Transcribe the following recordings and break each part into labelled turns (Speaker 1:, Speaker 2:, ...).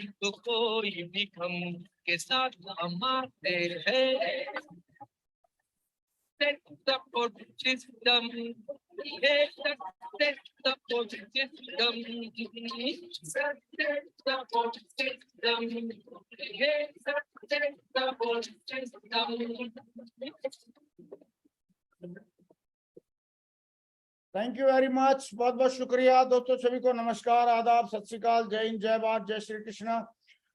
Speaker 1: तो कोई भी गम के साथ हम आते हैं। Set the support system. Set the support system. Set the support system. Set the support system.
Speaker 2: Thank you very much. बहुत बहुत शुक्रिया दोस्तों। सभी को नमस्कार, आदाब, सत श्री अकाल, जय हिंद, जय भारत, जय श्री कृष्णा।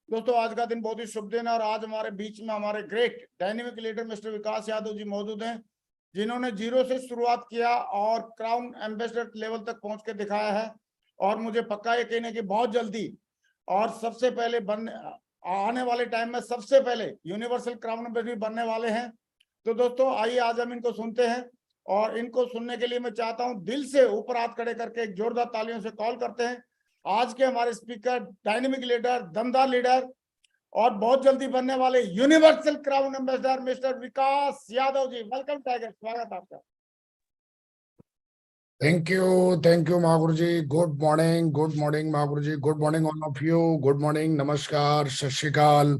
Speaker 2: दोस्तों आज का दिन बहुत ही शुभ दिन है और आज हमारे बीच में हमारे great dynamic leader mister Vikas Yadav जी मौजूद हैं, जिन्होंने जीरो से शुरुआत किया और क्राउन एम्बेसडर लेवल तक पहुंच के दिखाया है। और मुझे पक्का यकीन है कि बहुत जल्दी और सबसे पहले आने वाले टाइम में सबसे पहले यूनिवर्सल क्राउन एम्बेसडर बनने वाले हैं। तो दोस्तों आइए आज हम इनको सुनते हैं और इनको सुनने के लिए मैं चाहता हूं दिल से ऊपर हाथ खड़े करके एक जोरदार तालियों से कॉल करते हैं आज के हमारे स्पीकर, डायनेमिक लीडर, दमदार लीडर और बहुत जल्दी बनने वाले universal crown ambassador mister Vikas Yadav ji. Welcome tiger, स्वागत आपका।
Speaker 3: Thank you Mahaguru ji. Good morning Mahaguru ji. Good morning all of you. Good morning, नमस्कार, सत श्री अकाल,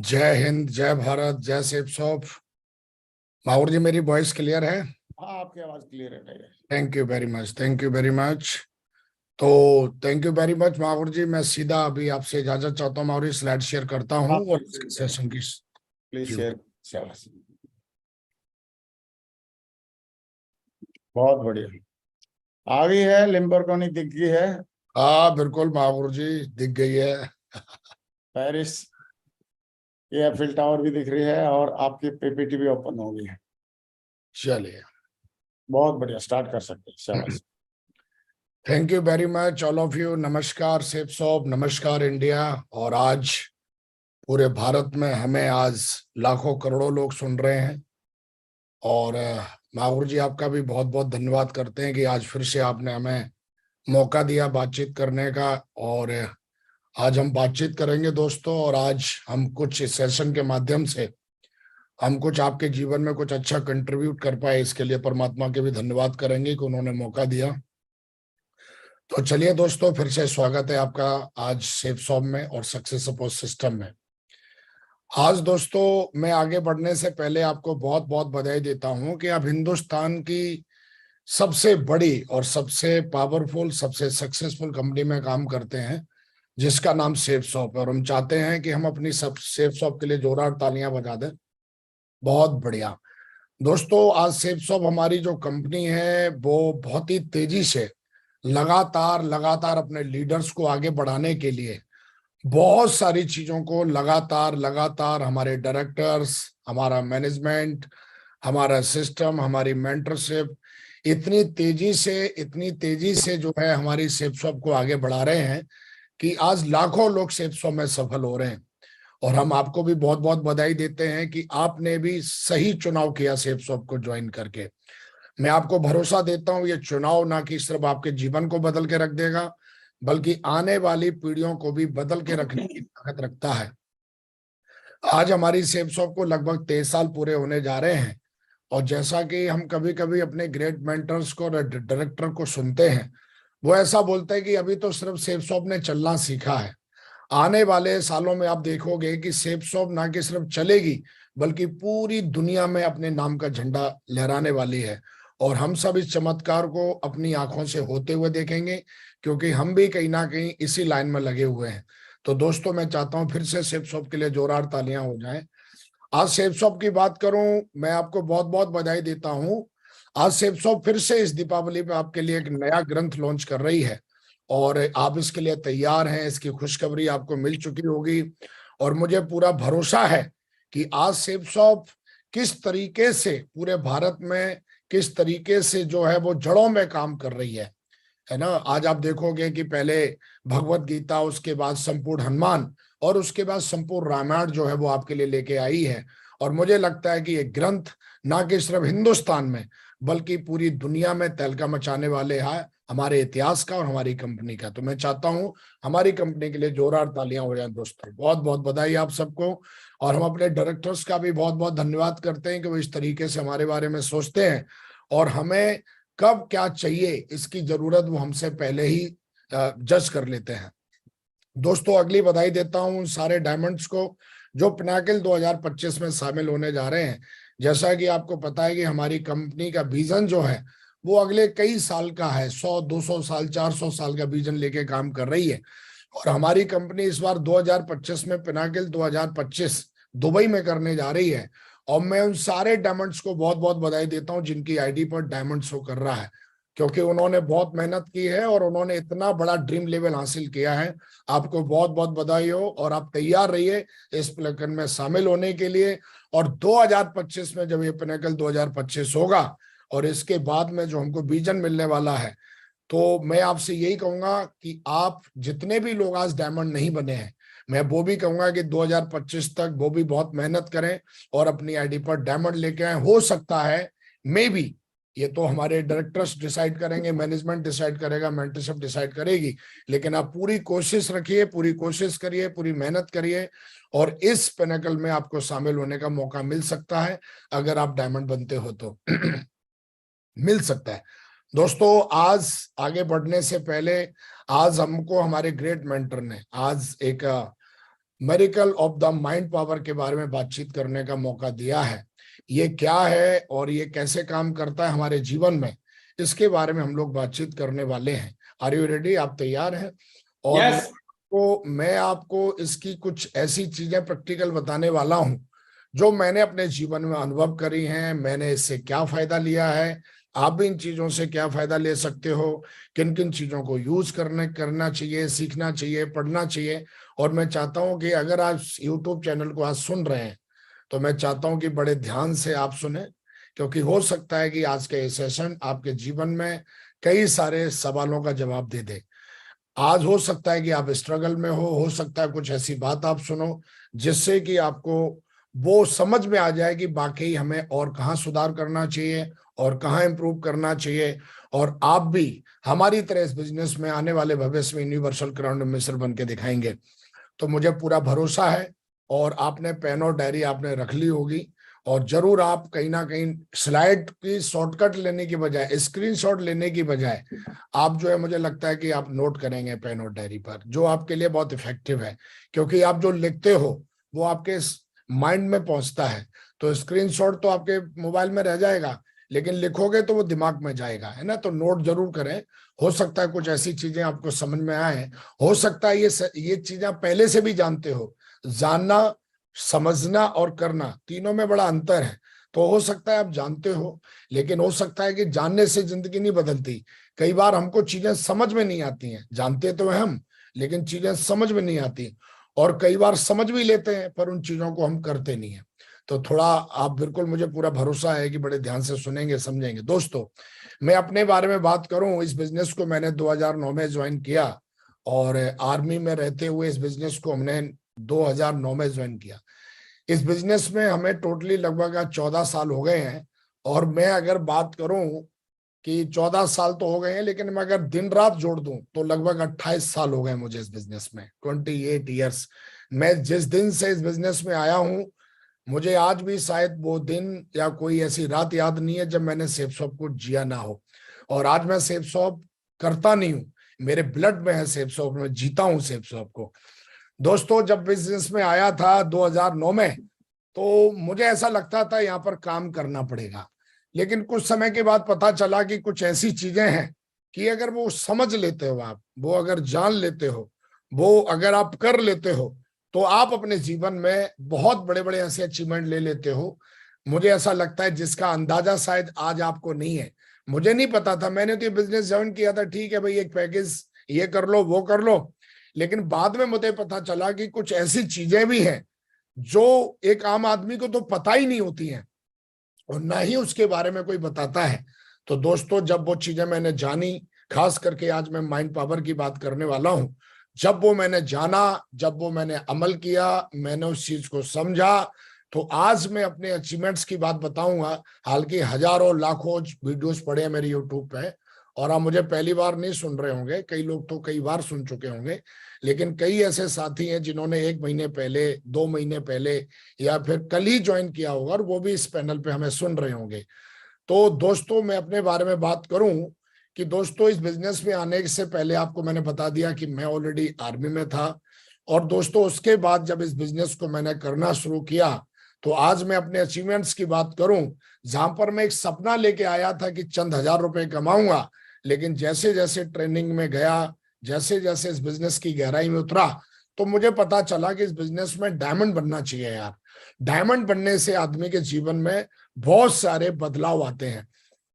Speaker 3: जय हिंद, जय भारत, जय सेफ सॉफ। महागुरु जी मेरी वॉइस क्लियर है?
Speaker 2: हाँ आपकी आवाज क्लियर है।
Speaker 3: Thank you very much, thank you very much. तो thank you very much Mahaguru जी। मैं सीधा अभी आपसे इजाजत चाहता हूँ महागुरु जी, स्लाइड शेयर करता हूँ और सेशन की
Speaker 2: प्लीज शेयर। बहुत बढ़िया, आ गई है लिम्बोर्गिनी, दिख गई है।
Speaker 3: हाँ बिल्कुल महागुरु जी, दिख गई है।
Speaker 2: पेरिस, ये एफिल टावर भी दिख रही है और आपकी पीपीटी भी ओपन हो गई है।
Speaker 3: चलिए
Speaker 2: बहुत बढ़िया, स्टार्ट कर सकते हैं। शाबाश।
Speaker 3: Thank you very much all of you. नमस्कार सेफ सॉफ, नमस्कार इंडिया। और आज पूरे भारत में हमें आज लाखों करोड़ों लोग सुन रहे हैं और महागुरु जी आपका भी बहुत बहुत धन्यवाद करते हैं कि आज फिर से आपने हमें मौका दिया बातचीत करने का। और आज हम बातचीत करेंगे दोस्तों, और आज हम कुछ इस सेशन के माध्यम से हम कुछ आपके जीवन में कुछ अच्छा कंट्रीब्यूट कर पाए, इसके लिए परमात्मा के भी धन्यवाद करेंगे कि उन्होंने मौका दिया। तो चलिए दोस्तों, फिर से स्वागत है आपका आज सेफ सॉफ में और सक्सेस सपोर्ट सिस्टम में। आज दोस्तों मैं आगे बढ़ने से पहले आपको बहुत बहुत बधाई देता हूं कि आप हिंदुस्तान की सबसे बड़ी और सबसे पावरफुल, सबसे सक्सेसफुल कंपनी में काम करते हैं जिसका नाम सेफ सॉफ है। और हम चाहते हैं कि हम अपनी सब सेफ सॉफ के लिए जोरदार तालियां बजा दें। बहुत बढ़िया दोस्तों, आज सेफ सॉफ हमारी जो कंपनी है वो बहुत ही तेजी से लगातार अपने लीडर्स को आगे बढ़ाने के लिए बहुत सारी चीजों को लगातार हमारे डायरेक्टर्स, हमारा मैनेजमेंट, हमारा सिस्टम, हमारी मेंटरशिप इतनी तेजी से जो है हमारी सेफ सॉफ को आगे बढ़ा रहे हैं कि आज लाखों लोग सेफ सॉफ में सफल हो रहे हैं। और हम आपको भी बहुत बहुत बधाई देते हैं कि आपने भी सही चुनाव किया सेफ सॉफ को ज्वाइन करके। मैं आपको भरोसा देता हूं ये चुनाव ना कि सिर्फ आपके जीवन को बदल के रख देगा, बल्कि आने वाली पीढ़ियों को भी बदल के रखने की ताकत रखता है। आज हमारी सेफ सॉफ को लगभग 23 साल पूरे होने जा रहे हैं। और जैसा कि हम कभी कभी अपने ग्रेट मेंटर्स को, डायरेक्टर को सुनते हैं, वो ऐसा बोलते हैं कि अभी तो सिर्फ सेफ सॉफ ने चलना सीखा है। आने वाले सालों में आप देखोगे कि सेफ सॉफ ना कि सिर्फ चलेगी बल्कि पूरी दुनिया में अपने नाम का झंडा लहराने वाली है। और हम सब इस चमत्कार को अपनी आंखों से होते हुए देखेंगे, क्योंकि हम भी कहीं ना कहीं इसी लाइन में लगे हुए हैं। तो दोस्तों मैं चाहता हूं फिर से सेफ सॉफ के लिए जोरदार तालियां हो जाएं। आज सेफ सॉफ की बात करूं, मैं आपको बहुत बहुत बधाई देता हूं। आज सेफ सॉफ फिर से इस दीपावली पे आपके लिए एक नया ग्रंथ लॉन्च कर रही है और आप इसके लिए तैयार हैं। इसकी खुशखबरी आपको मिल चुकी होगी और मुझे पूरा भरोसा है कि आज सेफ सॉफ किस तरीके से पूरे भारत में किस तरीके से जो है वो जड़ों में काम कर रही है ना। आज आप देखोगे कि पहले भगवत गीता, उसके बाद संपूर्ण हनुमान और उसके बाद संपूर्ण रामायण जो है वो आपके लिए लेके आई है। और मुझे लगता है कि ये ग्रंथ ना कि सिर्फ हिंदुस्तान में बल्कि पूरी दुनिया में तहलका मचाने वाले हैं हमारे इतिहास का और हमारी कंपनी का। तो मैं चाहता हूं हमारी कंपनी के लिए जोरदार तालियां हो जाएं दोस्तों। बहुत बहुत बधाई आप सबको। और हम अपने डायरेक्टर्स का भी बहुत बहुत धन्यवाद करते हैं कि वो इस तरीके से हमारे बारे में सोचते हैं और हमें कब क्या चाहिए इसकी जरूरत वो हमसे पहले ही जज कर लेते हैं। दोस्तों अगली बधाई देता हूं उन सारे डायमंड्स को जो पिनाकिल 2025 में शामिल होने जा रहे हैं। जैसा कि आपको पता है कि हमारी कंपनी का विजन जो है वो अगले कई साल का है, 100-200 साल 400 साल का विजन लेके काम कर रही है। और हमारी कंपनी इस बार 2025 में पिनाकिल 2025 दुबई में करने जा रही है। और मैं उन सारे डायमंड्स को बहुत बहुत बधाई देता हूं जिनकी आईडी पर डायमंड शो कर रहा है, क्योंकि उन्होंने बहुत मेहनत की है और उन्होंने इतना बड़ा ड्रीम लेवल हासिल किया है। आपको बहुत बहुत बधाई हो और आप तैयार रहिए इस पिनाकिल में शामिल होने के लिए। और 2025 में जब ये पिनाकिल 2025 होगा और इसके बाद में जो हमको विजन मिलने वाला है, तो मैं आपसे यही कहूंगा कि आप जितने भी लोग आज डायमंड नहीं बने हैं, मैं वो भी कहूंगा कि 2025 तक वो भी बहुत मेहनत करें और अपनी आईडी पर डायमंड लेके आए। हो सकता है मे बी, ये तो हमारे डायरेक्टर्स डिसाइड करेंगे, मैनेजमेंट डिसाइड करेगा, मेंटरशिप डिसाइड करेगी, लेकिन आप पूरी कोशिश रखिए, पूरी कोशिश करिए, पूरी मेहनत करिए और इस पिनाकल में आपको शामिल होने का मौका मिल सकता है। अगर आप डायमंड बनते हो तो मिल सकता है। दोस्तों आज आगे बढ़ने से पहले आज हमको हमारे ग्रेट मेंटर ने आज एक miracle of the mind power के बारे में बातचीत करने का मौका दिया है। ये क्या है और ये कैसे काम करता है हमारे जीवन में, इसके बारे में हम लोग बातचीत करने वाले हैं। Are you ready? आप तैयार हैं? और
Speaker 2: Yes.
Speaker 3: मैं आपको इसकी कुछ ऐसी चीजें प्रैक्टिकल बताने वाला हूं जो मैंने अपने जीवन में अनुभव करी हैं, मैंने इससे क्या फायदा लिया है, आप भी इन चीजों से क्या फायदा ले सकते हो, किन किन चीजों को यूज करना चाहिए, सीखना चाहिए, पढ़ना चाहिए। और मैं चाहता हूं कि अगर आप यूट्यूब चैनल को आज सुन रहे हैं तो मैं चाहता हूं कि बड़े ध्यान से आप सुने, क्योंकि हो सकता है कि आज का ये सेशन आपके जीवन में कई सारे सवालों का जवाब दे दे। आज हो सकता है कि आप स्ट्रगल में हो सकता है कुछ ऐसी बात आप सुनो जिससे कि आपको वो समझ में आ जाए कि वाकई हमें और कहाँ सुधार करना चाहिए और कहाँ इंप्रूव करना चाहिए, और आप भी हमारी तरह इस बिजनेस में आने वाले भविष्य में यूनिवर्सल क्राउन मिस्र बन के दिखाएंगे। तो मुझे पूरा भरोसा है। और आपने पेन और डायरी आपने रख ली होगी, और जरूर आप कहीं ना कहीं स्लाइड की शॉर्टकट लेने की बजाय, स्क्रीनशॉट लेने की बजाय आप जो है, मुझे लगता है कि आप नोट करेंगे पेन और डायरी पर, जो आपके लिए बहुत इफेक्टिव है, क्योंकि आप जो लिखते हो वो आपके माइंड में पहुंचता है। तो स्क्रीनशॉट तो आपके मोबाइल में रह जाएगा, लेकिन लिखोगे तो वो दिमाग में जाएगा, है ना। तो नोट जरूर करें। हो सकता है कुछ ऐसी चीजें आपको समझ में आए, हो सकता है ये चीजें आप पहले से भी जानते हो। जानना, समझना और करना, तीनों में बड़ा अंतर है। तो हो सकता है आप जानते हो, लेकिन हो सकता है कि जानने से जिंदगी नहीं बदलती। कई बार हमको चीजें समझ में नहीं आती हैं, जानते तो हैं हम, लेकिन चीजें समझ में नहीं आती, और कई बार समझ भी लेते हैं पर उन चीजों को हम करते नहीं है। तो थोड़ा आप बिल्कुल, मुझे पूरा भरोसा है कि बड़े ध्यान से सुनेंगे, समझेंगे। दोस्तों मैं अपने बारे में बात करूं, इस बिजनेस को मैंने 2009 में ज्वाइन किया, और आर्मी में रहते हुए इस बिजनेस को हमने 2009 में ज्वाइन किया। इस बिजनेस में हमें टोटली लगभग 14 साल हो गए हैं। और मैं अगर बात करूं कि 14 साल तो हो गए हैं, लेकिन मैं अगर दिन रात जोड़ दूं तो लगभग 28 साल हो गए मुझे इस बिजनेस में, 28 ईयर्स। मैं जिस दिन से इस बिजनेस में आया हूं, मुझे आज भी शायद वो दिन या कोई ऐसी रात याद नहीं है जब मैंने सेफ शॉप को जिया ना हो। और आज मैं सेफ शॉप करता नहीं हूं, मेरे ब्लड में है सेफ शॉप, में जीता हूं सेफ शॉप को। दोस्तों जब बिजनेस में आया था 2009 में, तो मुझे ऐसा लगता था यहाँ पर काम करना पड़ेगा, लेकिन कुछ समय के बाद पता चला कि कुछ ऐसी चीजें हैं कि अगर वो समझ लेते हो आप, वो अगर जान लेते हो, वो अगर आप कर लेते हो, तो आप अपने जीवन में बहुत बड़े बड़े ऐसे अचीवमेंट ले लेते हो। मुझे ऐसा लगता है जिसका अंदाजा शायद आज आपको नहीं है। मुझे नहीं पता था, मैंने तो ये बिजनेस ज्वाइन किया था, ठीक है भाई एक पैकेज ये कर लो वो कर लो, लेकिन बाद में मुझे पता चला कि कुछ ऐसी चीजें भी हैं जो एक आम आदमी को तो पता ही नहीं होती हैं और ना ही उसके बारे में कोई बताता है। तो दोस्तों जब वो चीजें मैंने जानी, खास करके आज मैं माइंड पावर की बात करने वाला हूं, जब वो मैंने जाना, जब वो मैंने अमल किया, मैंने उस चीज को समझा, तो आज मैं अपने अचीवमेंट्स की बात बताऊंगा। हालांकि हजारों लाखों वीडियोस पड़े हैं मेरे यूट्यूब पे, और आप मुझे पहली बार नहीं सुन रहे होंगे, कई लोग तो कई बार सुन चुके होंगे, लेकिन कई ऐसे साथी हैं जिन्होंने 1 महीने पहले, 2 महीने पहले, या फिर कल ही ज्वाइन किया होगा, और वो भी इस पैनल पे हमें सुन रहे होंगे। तो दोस्तों मैं अपने बारे में बात करूं कि दोस्तों इस बिजनेस में आने से पहले आपको मैंने बता दिया कि मैं ऑलरेडी आर्मी में था, और दोस्तों उसके बाद जब इस बिजनेस को मैंने करना शुरू किया तो आज मैं अपने अचीवमेंट्स की बात करूं, जहां पर मैं एक सपना लेके आया था कि चंद हजार रुपए कमाऊंगा, लेकिन जैसे जैसे ट्रेनिंग में गया, जैसे जैसे इस बिजनेस की गहराई में उतरा, तो मुझे पता चला कि इस बिजनेस में डायमंड बनना चाहिए यार। डायमंड बनने से आदमी के जीवन में बहुत सारे बदलाव आते हैं।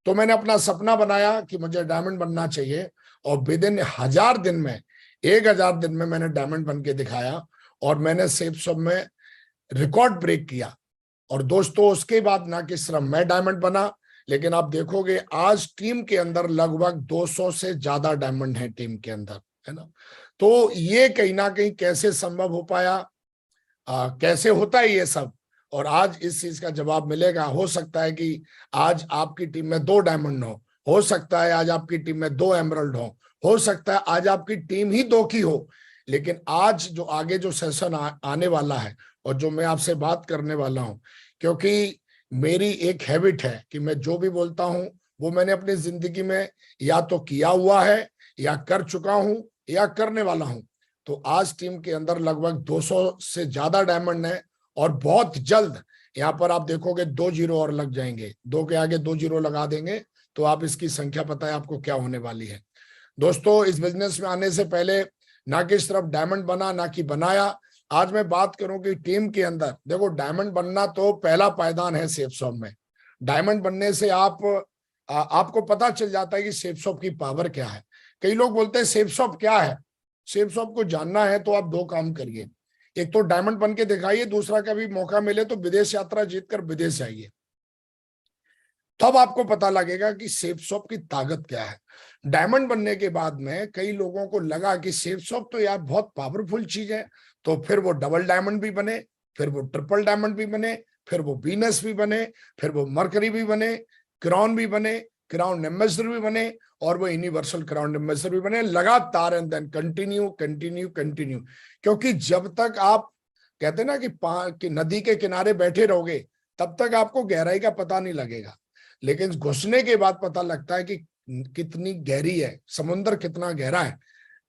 Speaker 3: तो मैंने अपना सपना बनाया कि मुझे डायमंड बनना चाहिए, और विद इन 1000 दिन में, 1000 दिन में मैंने डायमंड बन के दिखाया, और मैंने सेफसॉफ्ट में रिकॉर्ड ब्रेक किया। और दोस्तों उसके बाद ना कि सिर्फ मैं डायमंड बना, लेकिन आप देखोगे आज टीम के अंदर लगभग 200 से ज्यादा डायमंड है टीम के अंदर, है ना। तो ये कहीं ना कहीं कैसे संभव हो पाया, कैसे होता है ये सब, और आज इस चीज का जवाब मिलेगा। हो सकता है कि आज आपकी टीम में 2 डायमंड हो सकता है आज आपकी टीम में 2 एमरल्ड हो सकता है आज आपकी टीम ही 2 की हो, लेकिन आज जो आगे जो सेशन आने वाला है और जो मैं आपसे बात करने वाला हूं, क्योंकि मेरी एक हैबिट है कि मैं जो भी बोलता हूं वो मैंने अपनी जिंदगी में या तो किया हुआ है, या कर चुका हूं, या करने वाला हूं। तो आज टीम के अंदर लगभग 200 से ज्यादा डायमंड है, और बहुत जल्द यहाँ पर आप देखोगे 2 जीरो और लग जाएंगे, 2 के आगे 2 जीरो लगा देंगे तो आप इसकी संख्या पता है आपको क्या होने वाली है। दोस्तों इस बिजनेस में आने से पहले ना कि सिर्फ डायमंड बना, ना कि बनाया, आज मैं बात करूं कि टीम के अंदर देखो डायमंड बनना तो पहला पायदान है सेफसॉफ्ट में। डायमंड बनने से आपको पता चल जाता है कि सेफसॉफ्ट की पावर क्या है। कई लोग बोलते हैं सेफसॉफ्ट क्या है। सेफसॉफ्ट को जानना है तो आप 2 काम करिए, एक तो डायमंड बन के दिखाइए, दूसरा कभी मौका मिले तो विदेश यात्रा जीतकर विदेश आइए, तब आपको पता लगेगा कि सेफसॉफ्ट की ताकत क्या है। डायमंड बनने के बाद में कई लोगों को लगा कि सेफसॉफ्ट तो यार बहुत पावरफुल चीज है, तो फिर वो डबल डायमंड भी बने, फिर वो ट्रिपल डायमंड भी बने, फिर वो वीनस भी बने, फिर वो मरकरी भी बने, क्राउन भी बने, क्राउन एम्बेसडर भी बने, और वो यूनिवर्सल क्राउन एम्बेसडर भी बने, लगातार, and then continue continue continue. क्योंकि जब तक आप कहते हैं ना कि नदी के किनारे बैठे रहोगे तब तक आपको गहराई का पता नहीं लगेगा, लेकिन घुसने के बाद पता लगता है कि कितनी गहरी है, समुद्र कितना गहरा है।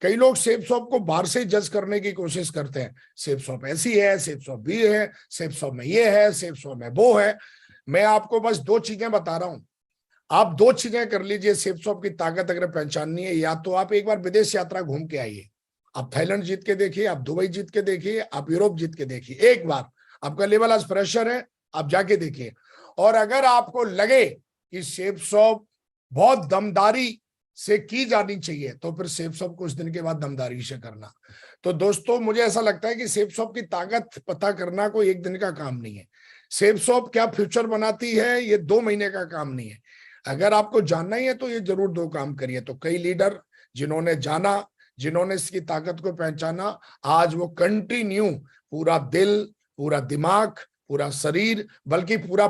Speaker 3: कई लोग सेफसॉफ्ट को बाहर से जज करने की कोशिश करते हैं, सेफसॉफ्ट ऐसी है, सेफसॉफ्ट भी है, सेफसॉफ्ट में ये है, सेफसॉफ्ट में वो है। मैं आपको बस 2 चीजें बता रहा हूं, आप 2 चीजें कर लीजिए सेफसॉफ्ट की ताकत अगर पहचाननी है। या तो आप एक बार विदेश यात्रा घूम के आइए, आप थाईलैंड जीत के देखिए, आप दुबई जीत के देखिए, आप यूरोप जीत के देखिए, एक बार आपका लेवल आज प्रेशर है, आप जाके देखिए। और अगर आपको लगे कि सेफसॉफ्ट बहुत दमदारी से की जानी चाहिए तो फिर सेफसॉफ्ट कुछ दिन के बाद दमदारी से करना। तो दोस्तों मुझे ऐसा लगता है कि सेफसॉफ्ट की ताकत पता करना कोई एक दिन का काम नहीं है। सेफसॉफ्ट क्या फ्यूचर बनाती है ये 2 महीने का काम नहीं है। अगर आपको जानना ही है तो ये जरूर 2 काम करिए। तो कई लीडर जिन्होंने जाना, जिन्होंने इसकी ताकत को पहचाना, आज वो कंटिन्यू पूरा दिल, पूरा दिमाग, पूरा शरीर, बल्कि पूरा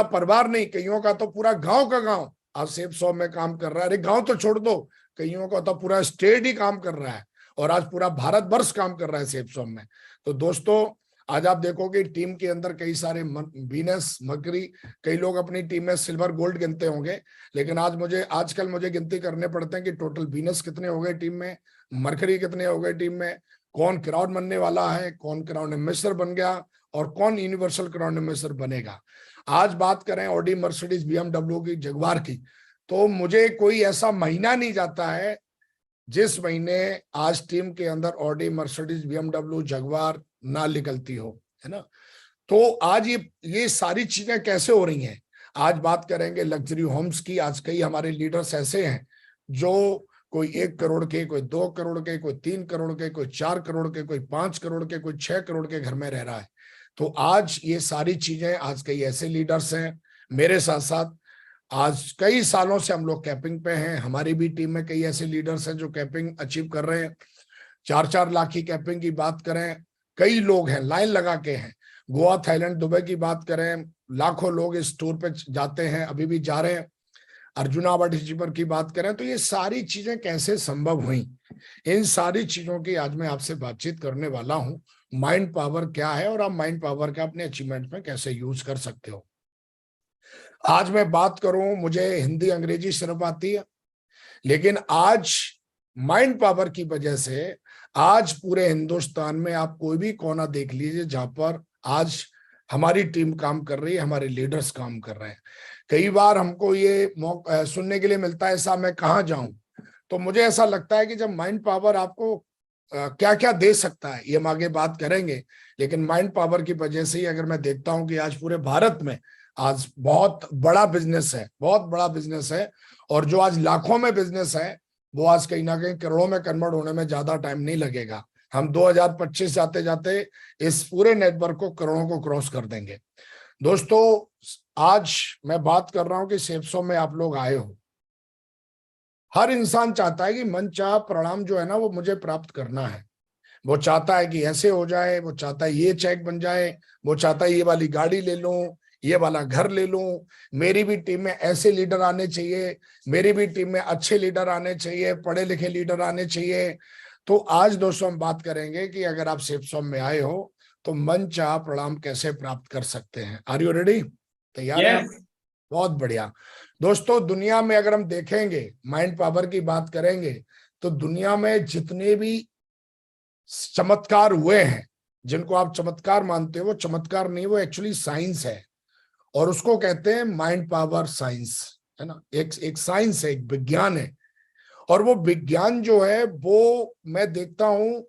Speaker 3: परिवार नहीं, कईयों का तो पूरा गांव का गांव आज सेफसॉफ्ट में काम कर रहा है। अरे गांव तो छोड़ दो, कईयों का तो पूरा स्टेट ही काम कर रहा है, और आज पूरा भारतवर्ष काम कर रहा है सेफसॉफ्ट में। तो दोस्तों आज आप देखोगे टीम के अंदर कई सारे वीनस, मरकरी, कई लोग अपनी टीम में सिल्वर गोल्ड गिनते होंगे, लेकिन आजकल मुझे गिनती करने पड़ते हैं कि टोटल वीनस कितने हो गए टीम में, मरकरी कितने हो गए टीम में, कौन क्राउन बनने वाला है, कौन क्राउन एम्बेसडर बन गया, और कौन यूनिवर्सल क्राउन एम्बेसडर बनेगा। आज बात करें ऑडी, मर्सिडीज, BMW की, जगुआर की, तो मुझे कोई ऐसा महीना नहीं जाता है जिस महीने आज टीम के अंदर ऑडी, मर्सिडीज, BMW, जगुआर ना निकलती हो, है ना। तो आज ये सारी चीजें कैसे हो रही हैं। आज बात करेंगे लग्जरी होम्स की। आज कई हमारे लीडर्स ऐसे हैं जो कोई 1 करोड़ के, कोई 2 करोड़ के, कोई 3 करोड़ के, कोई 4 करोड़ के, कोई 5 करोड़ के, कोई 6 करोड़ के घर में रह रहा है। तो आज ये सारी चीजें, आज कई ऐसे लीडर्स हैं मेरे साथ साथ, आज कई सालों से हम लोग कैपिंग पे हैं। हमारी भी टीम में कई ऐसे लीडर्स हैं जो कैपिंग अचीव कर रहे हैं। 4-4 लाख की कैपिंग की बात करें, कई लोग हैं लाइन लगा के हैं। गोवा, थाईलैंड, दुबई की बात करें, लाखों लोग इस टूर पे जाते हैं, अभी भी जा रहे हैं। अर्जुनावाट अचीवर की बात करें तो ये सारी चीजें कैसे संभव हुई, इन सारी चीजों की आज मैं आपसे बातचीत करने वाला हूं। माइंड पावर क्या है और आप माइंड पावर का अपने अचीवमेंट में कैसे यूज कर सकते हो। आज मैं बात करूं, मुझे हिंदी अंग्रेजी सिर्फ आती है, लेकिन आज माइंड पावर की वजह से आज पूरे हिंदुस्तान में आप कोई भी कोना देख लीजिए जहां पर आज हमारी टीम काम कर रही है, हमारे लीडर्स काम कर रहे हैं। कई बार हमको ये मौका सुनने के लिए मिलता है, ऐसा मैं कहाँ जाऊं, तो मुझे ऐसा लगता है कि जब माइंड पावर आपको क्या क्या दे सकता है ये हम आगे बात करेंगे, लेकिन माइंड पावर की वजह से ही अगर मैं देखता हूं कि आज पूरे भारत में आज बहुत बड़ा बिजनेस है, बहुत बड़ा बिजनेस है, और जो आज लाखों में बिजनेस है वो आज कहीं ना कहीं करोड़ों में कन्वर्ट होने में ज्यादा टाइम नहीं लगेगा। हम 2025 जाते जाते इस पूरे नेटवर्क को करोड़ों को क्रॉस कर देंगे। दोस्तों, आज मैं बात कर रहा हूं कि सेप्सो में आप लोग आए हो। हर इंसान चाहता है कि मन चाह परिणाम जो है ना वो मुझे प्राप्त करना है। वो चाहता है कि ऐसे हो जाए, वो चाहता है ये चेक बन जाए, वो चाहता है ये वाली गाड़ी ले लूं, ये वाला घर ले लूं, मेरी भी टीम में ऐसे लीडर आने चाहिए, मेरी भी टीम में अच्छे लीडर आने चाहिए, पढ़े लिखे लीडर आने चाहिए। तो आज दोस्तों हम बात करेंगे कि अगर आप सेप्सो में आए हो तो मन चाह परिणाम कैसे प्राप्त कर सकते हैं। Are you ready? तैयार हैं आप? बहुत बढ़िया। दोस्तों, दुनिया में अगर हम देखेंगे, माइंड पावर की बात करेंगे, तो दुनिया में जितने भी चमत्कार हुए हैं, जिनको आप चमत्कार मानते हो, वो चमत्कार नहीं, वो एक्चुअली साइंस है, और उसको कहते हैं माइंड पावर साइंस, है ना। एक साइंस है, एक विज्ञान है, और वो विज्ञान जो है वो मैं देखता हूं,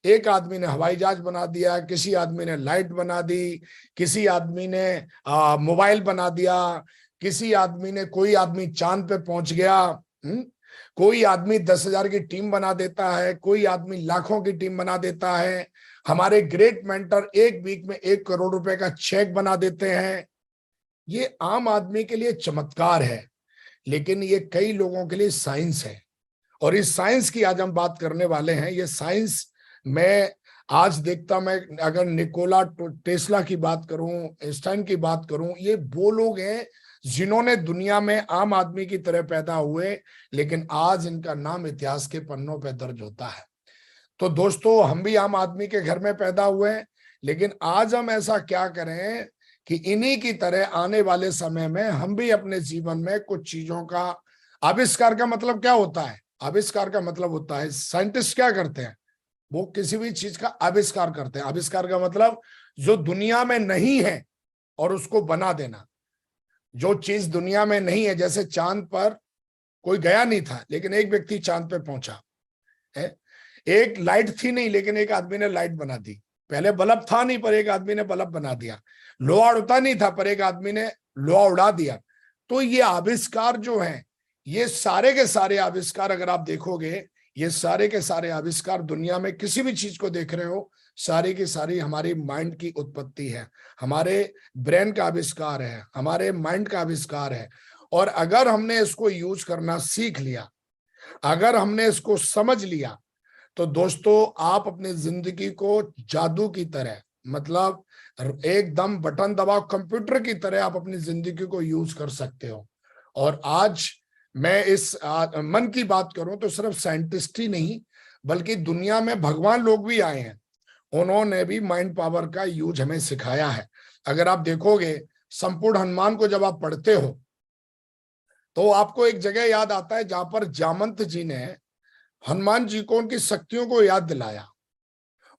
Speaker 3: एक आदमी ने हवाई जहाज बना दिया, किसी आदमी ने लाइट बना दी, किसी आदमी ने मोबाइल बना दिया, किसी आदमी ने, कोई आदमी चांद पे पहुंच गया, कोई आदमी 10,000 की टीम बना देता है, कोई आदमी लाखों की टीम बना देता है। हमारे ग्रेट मेंटर एक वीक में 1 करोड़ रुपए का चेक बना देते हैं। ये आम आदमी के लिए चमत्कार है, लेकिन ये कई लोगों के लिए साइंस है, और इस साइंस की आज हम बात करने वाले हैं। ये साइंस मैं आज देखता, मैं अगर निकोला टेस्ला की बात करूं, आइंस्टाइन की बात करूं, ये वो लोग हैं जिन्होंने दुनिया में आम आदमी की तरह पैदा हुए, लेकिन आज इनका नाम इतिहास के पन्नों पर दर्ज होता है। तो दोस्तों, हम भी आम आदमी के घर में पैदा हुए हैं, लेकिन आज हम ऐसा क्या करें कि इन्हीं की तरह आने वाले समय में हम भी अपने जीवन में कुछ चीजों का आविष्कार, का मतलब क्या होता है? आविष्कार का मतलब होता है, साइंटिस्ट क्या करते हैं, वो किसी भी चीज का आविष्कार करते हैं। आविष्कार का मतलब जो दुनिया में नहीं है और उसको बना देना। जो चीज दुनिया में नहीं है, जैसे चांद पर कोई गया नहीं था, लेकिन एक व्यक्ति चांद पे पहुंचा है। एक लाइट थी नहीं, लेकिन एक आदमी ने लाइट बना दी। पहले बल्ब था नहीं, पर एक आदमी ने बल्ब बना दिया। लोहा उड़ता नहीं था, पर एक आदमी ने लोहा उड़ा दिया। तो ये आविष्कार जो है, ये सारे के सारे आविष्कार अगर आप देखोगे, ये सारे के सारे आविष्कार दुनिया में किसी भी चीज को देख रहे हो, सारी की सारी हमारी माइंड की उत्पत्ति है, हमारे ब्रेन का आविष्कार है, हमारे माइंड का आविष्कार है। और अगर हमने इसको यूज करना सीख लिया, अगर हमने इसको समझ लिया, तो दोस्तों आप अपनी जिंदगी को जादू की तरह, मतलब एकदम बटन दबाव कंप्यूटर की तरह आप अपनी जिंदगी को यूज कर सकते हो। और आज मैं इस मन की बात करूं तो सिर्फ साइंटिस्ट ही नहीं, बल्कि दुनिया में भगवान लोग भी आए हैं, उन्होंने भी माइंड पावर का यूज हमें सिखाया है। अगर आप देखोगे, संपूर्ण हनुमान को जब आप पढ़ते हो तो आपको एक जगह याद आता है जहां पर जामंत जी ने हनुमान जी को उनकी शक्तियों को याद दिलाया।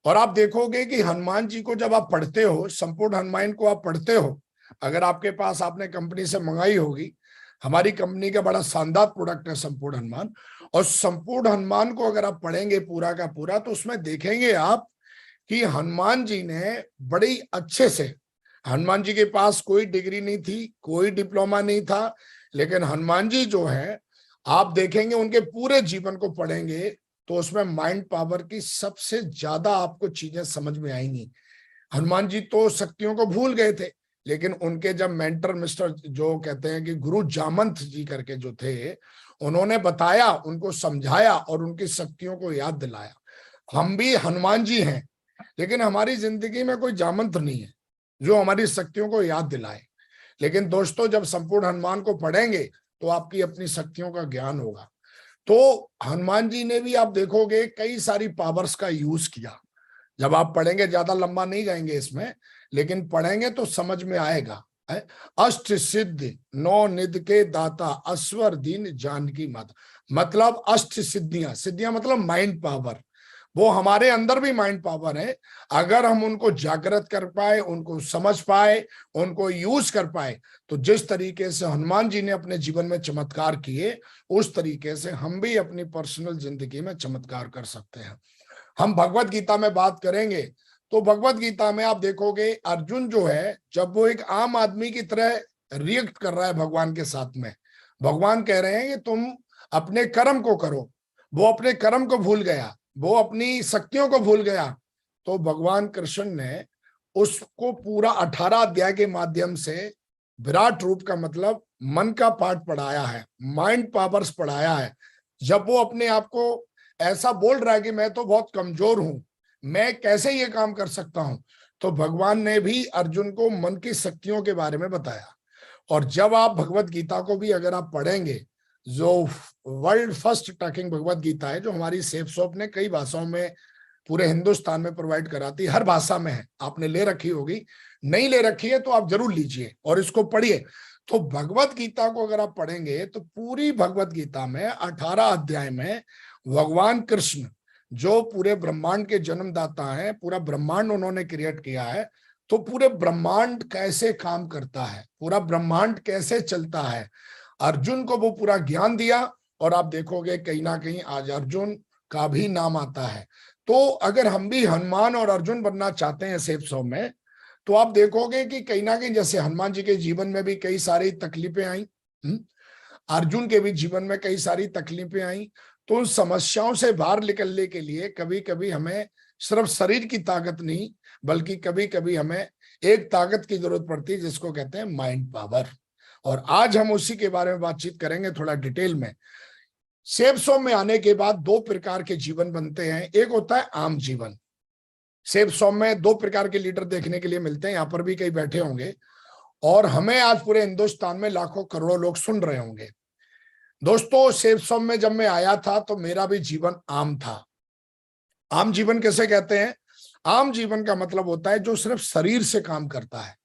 Speaker 3: और आप देखोगे कि हनुमान जी को जब आप पढ़ते हो, संपूर्ण हनुमान को आप पढ़ते हो, अगर आपके पास, आपने कंपनी से मंगाई होगी, हमारी कंपनी का बड़ा शानदार प्रोडक्ट है संपूर्ण हनुमान, और संपूर्ण हनुमान को अगर आप पढ़ेंगे पूरा का पूरा, तो उसमें देखेंगे आप कि हनुमान जी ने बड़ी अच्छे से, हनुमान जी के पास कोई डिग्री नहीं थी, कोई डिप्लोमा नहीं था, लेकिन हनुमान जी जो है, आप देखेंगे उनके पूरे जीवन को पढ़ेंगे तो उसमें माइंड पावर की सबसे ज्यादा आपको चीजें समझ में आएंगी। हनुमान जी तो शक्तियों को भूल गए थे, लेकिन उनके जब मेंटर, मिस्टर, जो कहते हैं कि गुरु जामंत जी करके जो थे, उन्होंने बताया, उनको समझाया और उनकी शक्तियों को याद दिलाया। हम भी हनुमान जी हैं, लेकिन हमारी जिंदगी में कोई जामंत नहीं है जो हमारी शक्तियों को याद दिलाए। लेकिन दोस्तों, जब संपूर्ण हनुमान को पढ़ेंगे तो आपकी अपनी शक्तियों का ज्ञान होगा। तो हनुमान जी ने भी, आप देखोगे, कई सारी पावर्स का यूज किया। जब आप पढ़ेंगे, ज्यादा लंबा नहीं जाएंगे इसमें, लेकिन पढ़ेंगे तो समझ में आएगा। है। अष्ट सिद्धि नौ निधि के दाता, अस्वर दीन जानकी माता। मतलब अष्ट सिद्धियां, सिद्धियां मतलब माइंड पावर, वो हमारे अंदर भी माइंड पावर है। अगर हम उनको जागृत कर पाए, उनको समझ पाए, उनको यूज कर पाए, तो जिस तरीके से हनुमान जी ने अपने जीवन में चमत्कार किए, उस तरीके से हम भी अपनी पर्सनल जिंदगी में चमत्कार कर सकते हैं। हम भगवत गीता में बात करेंगे तो भगवत गीता में आप देखोगे अर्जुन जो है, जब वो एक आम आदमी की तरह रिएक्ट कर रहा है भगवान के साथ में, भगवान कह रहे हैं कि तुम अपने कर्म को करो, वो अपने कर्म को भूल गया, वो अपनी शक्तियों को भूल गया। तो भगवान कृष्ण ने उसको पूरा 18 अध्याय के माध्यम से विराट रूप का मतलब मन का पाठ पढ़ाया है, माइंड पावर्स पढ़ाया है। जब वो अपने आप को ऐसा बोल रहा है कि मैं तो बहुत कमजोर हूं, मैं कैसे ये काम कर सकता हूं, तो भगवान ने भी अर्जुन को मन की शक्तियों के बारे में बताया। और जब आप भगवत गीता को भी अगर आप पढ़ेंगे, जो world first talking Bhagavad Gita है, जो हमारी सेफ शॉप ने कई भाषाओं में पूरे हिंदुस्तान में प्रोवाइड कराती है, हर भाषा में है, आपने ले रखी होगी, नहीं ले रखी है तो आप जरूर लीजिए और इसको पढ़िए। तो भगवत गीता को अगर आप पढ़ेंगे तो पूरी भगवत गीता में 18 अध्याय में भगवान कृष्ण जो पूरे ब्रह्मांड के जन्मदाता हैं, पूरा ब्रह्मांड उन्होंने क्रिएट किया है, तो पूरे ब्रह्मांड कैसे काम करता है, पूरा ब्रह्मांड कैसे चलता है, अर्जुन को वो पूरा ज्ञान दिया। और आप देखोगे कहीं ना कहीं आज अर्जुन का भी नाम आता है। तो अगर हम भी हनुमान और अर्जुन बनना चाहते हैं सेफ सौ में, तो आप देखोगे कि कहीं ना कहीं जैसे हनुमान जी के जीवन में भी कई सारी तकलीफें आई, अर्जुन के भी जीवन में कई सारी तकलीफें आई। तो उन समस्याओं से बाहर निकलने के लिए कभी कभी हमें सिर्फ शरीर की ताकत नहीं, बल्कि कभी कभी हमें एक ताकत की जरूरत पड़ती है जिसको कहते हैं माइंड पावर। और आज हम उसी के बारे में बातचीत करेंगे थोड़ा डिटेल में। सेफ सॉम में आने के बाद दो प्रकार के जीवन बनते हैं। एक होता है आम जीवन। सेफ सॉम में दो प्रकार के लीडर देखने के लिए मिलते हैं, यहाँ पर भी कई बैठे होंगे और हमें आज पूरे हिंदुस्तान में लाखों करोड़ों लोग सुन रहे होंगे। दोस्तों, सेफ सॉम में जब मैं आया था तो मेरा भी जीवन आम था। आम जीवन कैसे कहते हैं? आम जीवन का मतलब होता है जो सिर्फ शरीर से काम करता है,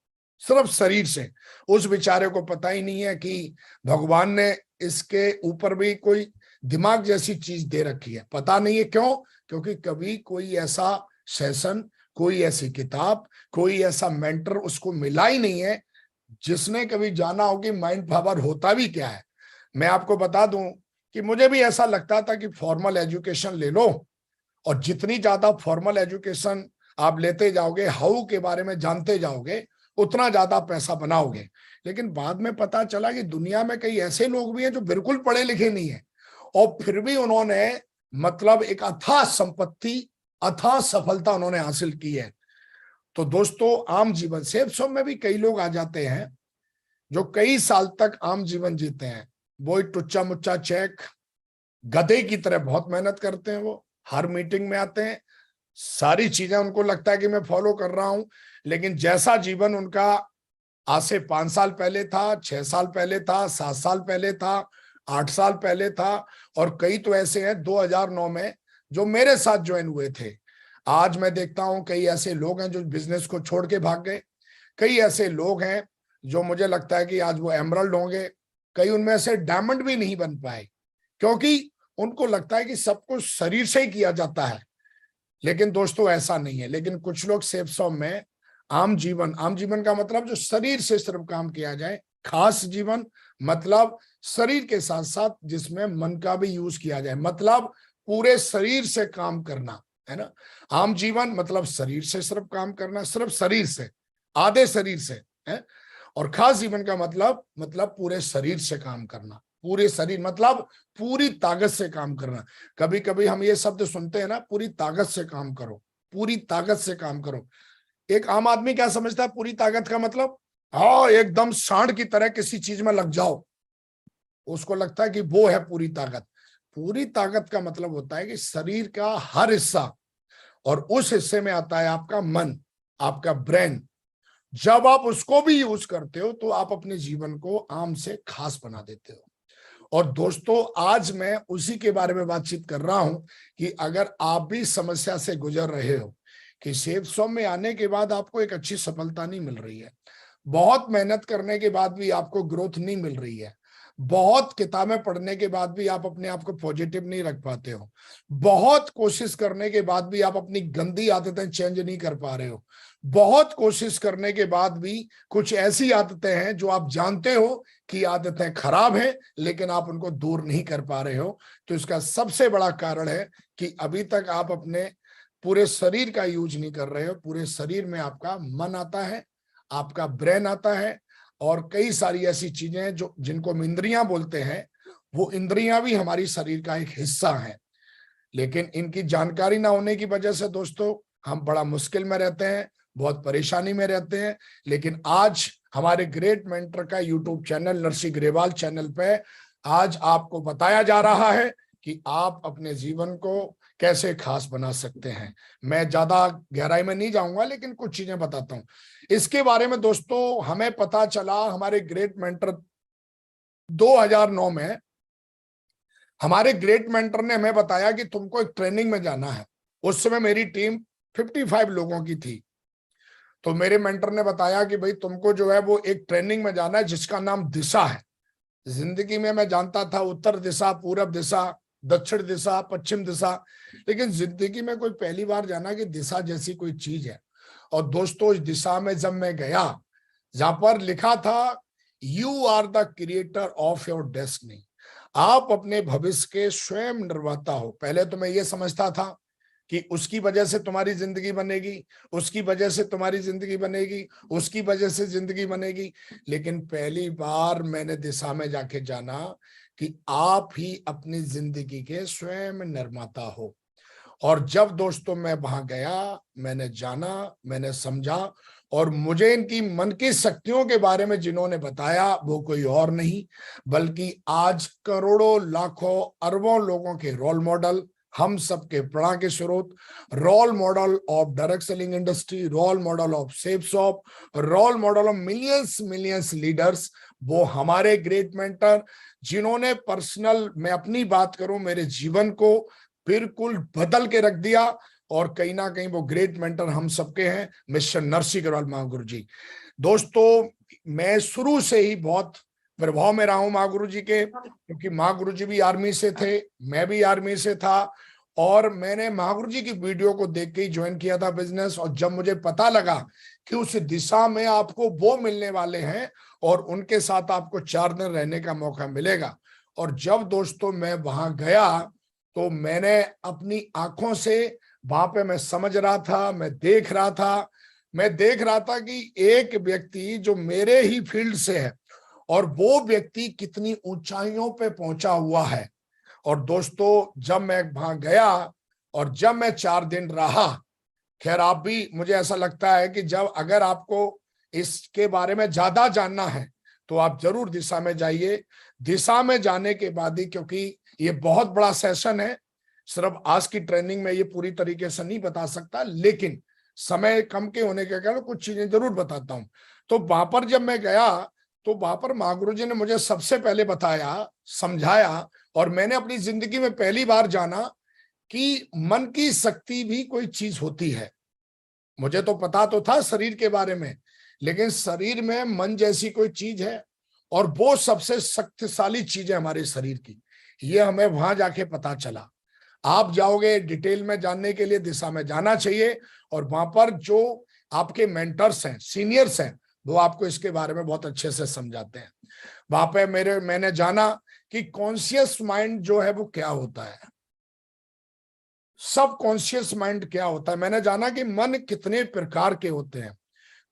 Speaker 3: सिर्फ शरीर से। उस बेचारे को पता ही नहीं है कि भगवान ने इसके ऊपर भी कोई दिमाग जैसी चीज दे रखी है, पता नहीं है। क्यों? क्योंकि कभी कोई ऐसा सेशन, कोई ऐसी किताब, कोई ऐसा मेंटर उसको मिला ही नहीं है जिसने कभी जाना हो कि माइंड पावर होता भी क्या है। मैं आपको बता दूं कि मुझे भी ऐसा लगता था कि फॉर्मल एजुकेशन ले लो, और जितनी ज्यादा फॉर्मल एजुकेशन आप लेते जाओगे, हाउ के बारे में जानते जाओगे, उतना ज्यादा पैसा बनाओगे। लेकिन बाद में पता चला कि दुनिया में कई ऐसे लोग भी हैं जो बिल्कुल पढ़े लिखे नहीं है और फिर भी उन्होंने मतलब एक अथाह संपत्ति, अथाह सफलता उन्होंने हासिल की है। तो दोस्तों, आम जीवन, सेफ सॉम में भी कई लोग आ जाते हैं जो कई साल तक आम जीवन जीते हैं। वो टुच्चा मुच्चा चेक, गधे की तरह बहुत मेहनत करते हैं, वो हर मीटिंग में आते हैं, सारी चीजें उनको लगता है कि मैं फॉलो कर रहा हूं, लेकिन जैसा जीवन उनका आज से 5 साल पहले था, 6 साल पहले था, 7 साल पहले था, 8 साल पहले था, और कई तो ऐसे हैं 2009 में जो मेरे साथ ज्वाइन हुए थे। आज मैं देखता हूं कई ऐसे लोग हैं जो बिजनेस को छोड़ के भाग गए, कई ऐसे लोग हैं जो मुझे लगता है कि आज वो एमरल्ड होंगे, कई उनमें से डायमंड भी नहीं बन पाए, क्योंकि उनको लगता है कि सब कुछ शरीर से ही किया जाता है। लेकिन दोस्तों, ऐसा नहीं है। लेकिन कुछ लोग सेफ सॉम में आम जीवन, आम जीवन का मतलब जो शरीर से सिर्फ काम किया जाए, खास जीवन मतलब शरीर के साथ साथ जिसमें मन का भी यूज किया जाए, मतलब पूरे शरीर से काम करना, है ना। आम जीवन मतलब शरीर से सिर्फ काम करना, सिर्फ शरीर से, आधे शरीर से, है। और खास जीवन का मतलब पूरे शरीर से काम करना, पूरे शरीर मतलब पूरी ताकत से काम करना। कभी कभी हम ये शब्द सुनते हैं ना, पूरी ताकत से काम करो, पूरी ताकत से काम करो। एक आम आदमी क्या समझता है पूरी ताकत का मतलब? हाँ, एकदम सांड की तरह किसी चीज में लग जाओ, उसको लगता है कि वो है पूरी ताकत। पूरी ताकत का मतलब होता है कि शरीर का हर हिस्सा, और उस हिस्से में आता है आपका मन, आपका ब्रेन। जब आप उसको भी यूज करते हो तो आप अपने जीवन को आम से खास बना देते हो। और दोस्तों, आज मैं उसी के बारे में बातचीत कर रहा हूं कि अगर आप भी समस्या से गुजर रहे हो कि सेफ सॉम में आने के बाद आपको एक अच्छी सफलता नहीं मिल रही है, बहुत मेहनत करने के बाद भी आपको ग्रोथ नहीं मिल रही है, बहुत किताबें पढ़ने के बाद भी आप अपने आप को पॉजिटिव नहीं रख पाते हो, बहुत कोशिश करने के बाद भी आप अपनी गंदी आदतें चेंज नहीं कर पा रहे हो, बहुत कोशिश करने के बाद भी कुछ ऐसी आदतें हैं जो आप जानते हो कि आदतें खराब हैं लेकिन आप उनको दूर नहीं कर पा रहे हो, तो इसका सबसे बड़ा कारण है कि अभी तक आप अपने पूरे शरीर का यूज नहीं कर रहे हो। पूरे शरीर में आपका मन आता है, आपका ब्रेन आता है और कई सारी ऐसी चीजें हैं जो जिनको हम इंद्रियां बोलते हैं, वो इंद्रियां भी हमारी शरीर का एक हिस्सा है। लेकिन इनकी जानकारी ना होने की वजह से दोस्तों हम बड़ा मुश्किल में रहते हैं, बहुत परेशानी में रहते हैं। लेकिन आज हमारे ग्रेट मेंटर का YouTube channel Narsi Grewal channel पे आज आपको बताया जा रहा है कि आप अपने जीवन को कैसे खास बना सकते हैं। मैं ज्यादा गहराई में नहीं जाऊंगा लेकिन कुछ चीजें बताता हूं इसके बारे में। दोस्तों हमें पता चला, हमारे ग्रेट मेंटर 2009 में हमारे ग्रेट मेंटर ने हमें बताया कि तुमको एक ट्रेनिंग में जाना है। उस समय मेरी टीम 55 लोगों की थी। तो मेरे मेंटर ने बताया कि भाई तुमको जो है वो एक ट्रेनिंग में जाना है जिसका नाम दिशा है। जिंदगी में मैं जानता था उत्तर दिशा, पूरब दिशा, दक्षिण दिशा, पश्चिम दिशा, लेकिन जिंदगी में कोई पहली बार जाना कि दिशा जैसी कोई चीज है। और दोस्तों इस दिशा में जब मैं गया, जहां पर लिखा था you are the creator of your destiny, आप अपने भविष्य के स्वयं निर्माता हो। पहले तो मैं ये समझता था कि उसकी वजह से तुम्हारी जिंदगी बनेगी, उसकी वजह से तुम्हारी जिंदगी बनेगी, उसकी वजह से जिंदगी बनेगी। लेकिन पहली बार मैंने दिशा में जाके जाना कि आप ही अपनी जिंदगी के स्वयं निर्माता हो। और जब दोस्तों मैं वहां गया, मैंने जाना, मैंने समझा और मुझे इनकी मन की शक्तियों के बारे में जिन्होंने बताया वो कोई और नहीं बल्कि आज करोड़ों लाखों अरबों लोगों के रोल मॉडल, हम सबके प्रेरणा के स्रोत, role model of direct selling industry, role model of Safe Shop, role model of millions leaders, वो हमारे ग्रेट मेंटर जिन्होंने पर्सनल, मैं अपनी बात करूं, मेरे जीवन को बिल्कुल बदल के रख दिया। और कहीं ना कहीं वो ग्रेट मेंटर हम सबके हैं, मिस्टर नरसी ग्रेवाल महागुरु जी। दोस्तों मैं शुरू से ही बहुत प्रभाव में रहा हूं महागुरु जी के, क्योंकि महागुरु जी भी आर्मी से थे, मैं भी आर्मी से था और मैंने महागुरु जी की वीडियो को देख के ही ज्वाइन किया था बिजनेस। और जब मुझे पता लगा कि उस दिशा में आपको वो मिलने वाले हैं और उनके साथ आपको 4 दिन रहने का मौका मिलेगा, और जब दोस्तों मैं वहां गया तो मैंने अपनी आंखों से वहां पे मैं समझ रहा था, मैं देख रहा था कि एक व्यक्ति जो मेरे ही फील्ड से है और वो व्यक्ति कितनी ऊंचाइयों पे पहुंचा हुआ है। और दोस्तों जब मैं वहां गया और जब मैं 4 दिन रहा, खैर आप भी, मुझे ऐसा लगता है कि जब अगर आपको इसके बारे में ज्यादा जानना है तो आप जरूर दिशा में जाइए। दिशा में जाने के बाद ही, क्योंकि ये बहुत बड़ा सेशन है, सिर्फ आज की ट्रेनिंग में ये पूरी तरीके से नहीं बता सकता, लेकिन समय कम के होने के कारण कुछ चीजें जरूर बताता हूं। तो वहां पर जब मैं गया तो वहां पर महागुरु जी ने मुझे सबसे पहले बताया, समझाया, और मैंने अपनी जिंदगी में पहली बार जाना कि मन की शक्ति भी कोई चीज होती है। मुझे तो पता तो था शरीर के बारे में, लेकिन शरीर में मन जैसी कोई चीज है और वो सबसे शक्तिशाली चीज है हमारे शरीर की। ये हमें वहां जाके पता चला। आप जाओगे डिटेल में जानने के लिए, दिशा में जाना चाहिए और वहां पर जो आपके मेंटर्स हैं, सीनियर्स हैं, वो आपको इसके बारे में बहुत अच्छे से समझाते हैं। वहां पे मैंने जाना कि कॉन्शियस माइंड जो है वो क्या होता है, सब कॉन्शियस माइंड क्या होता है। मैंने जाना कि मन कितने प्रकार के होते हैं,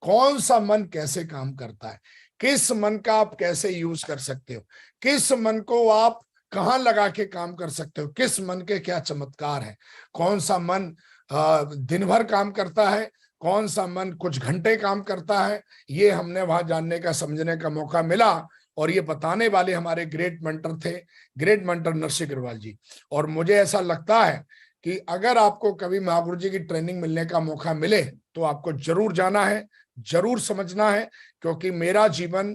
Speaker 3: कौन सा मन कैसे काम करता है, किस मन का आप कैसे यूज कर सकते हो, किस मन को आप कहाँ लगा के काम कर सकते हो, किस मन के क्या चमत्कार है, कौन सा मन दिन भर काम करता है, कौन सा मन कुछ घंटे काम करता है। ये हमने वहां जानने का, समझने का मौका मिला। और ये बताने वाले हमारे ग्रेट मेंटर थे, ग्रेट मेंटर नरसी ग्रेवाल जी। और मुझे ऐसा लगता है कि अगर आपको कभी महागुरु जी की ट्रेनिंग मिलने का मौका मिले तो आपको जरूर जाना है, जरूर समझना है, क्योंकि मेरा जीवन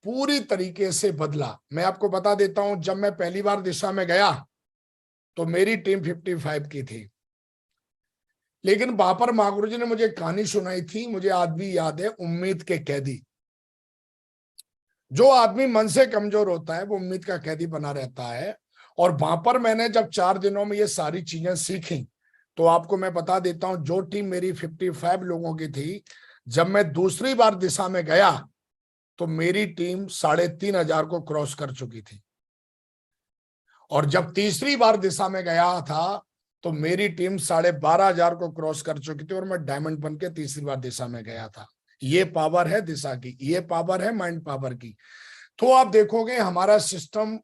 Speaker 3: पूरी तरीके से बदला। मैं आपको बता देता हूं, जब मैं पहली बार दिशा में गया तो मेरी टीम 55 की थी, लेकिन वहां पर महागुरु जी ने मुझे कहानी सुनाई थी, मुझे आज भी याद है, उम्मीद के कैदी। जो आदमी मन से कमजोर होता है वो उम्मीद का कैदी बना रहता है। और वहां पर मैंने जब 4 दिनों में ये सारी चीजें सीखी, तो आपको मैं बता देता हूं, जो टीम मेरी 55 लोगों की थी, जब मैं दूसरी बार दिशा में गया तो मेरी टीम 3,500 को क्रॉस कर चुकी थी। और जब तीसरी बार दिशा में गया था तो मेरी टीम 12,500 को क्रॉस कर चुकी थी और मैं डायमंड बन के तीसरी बार दिशा में गया था। ये पावर है दिशा की, ये पावर है माइंड पावर की। तो आप देखोगे हमारा सिस्टम,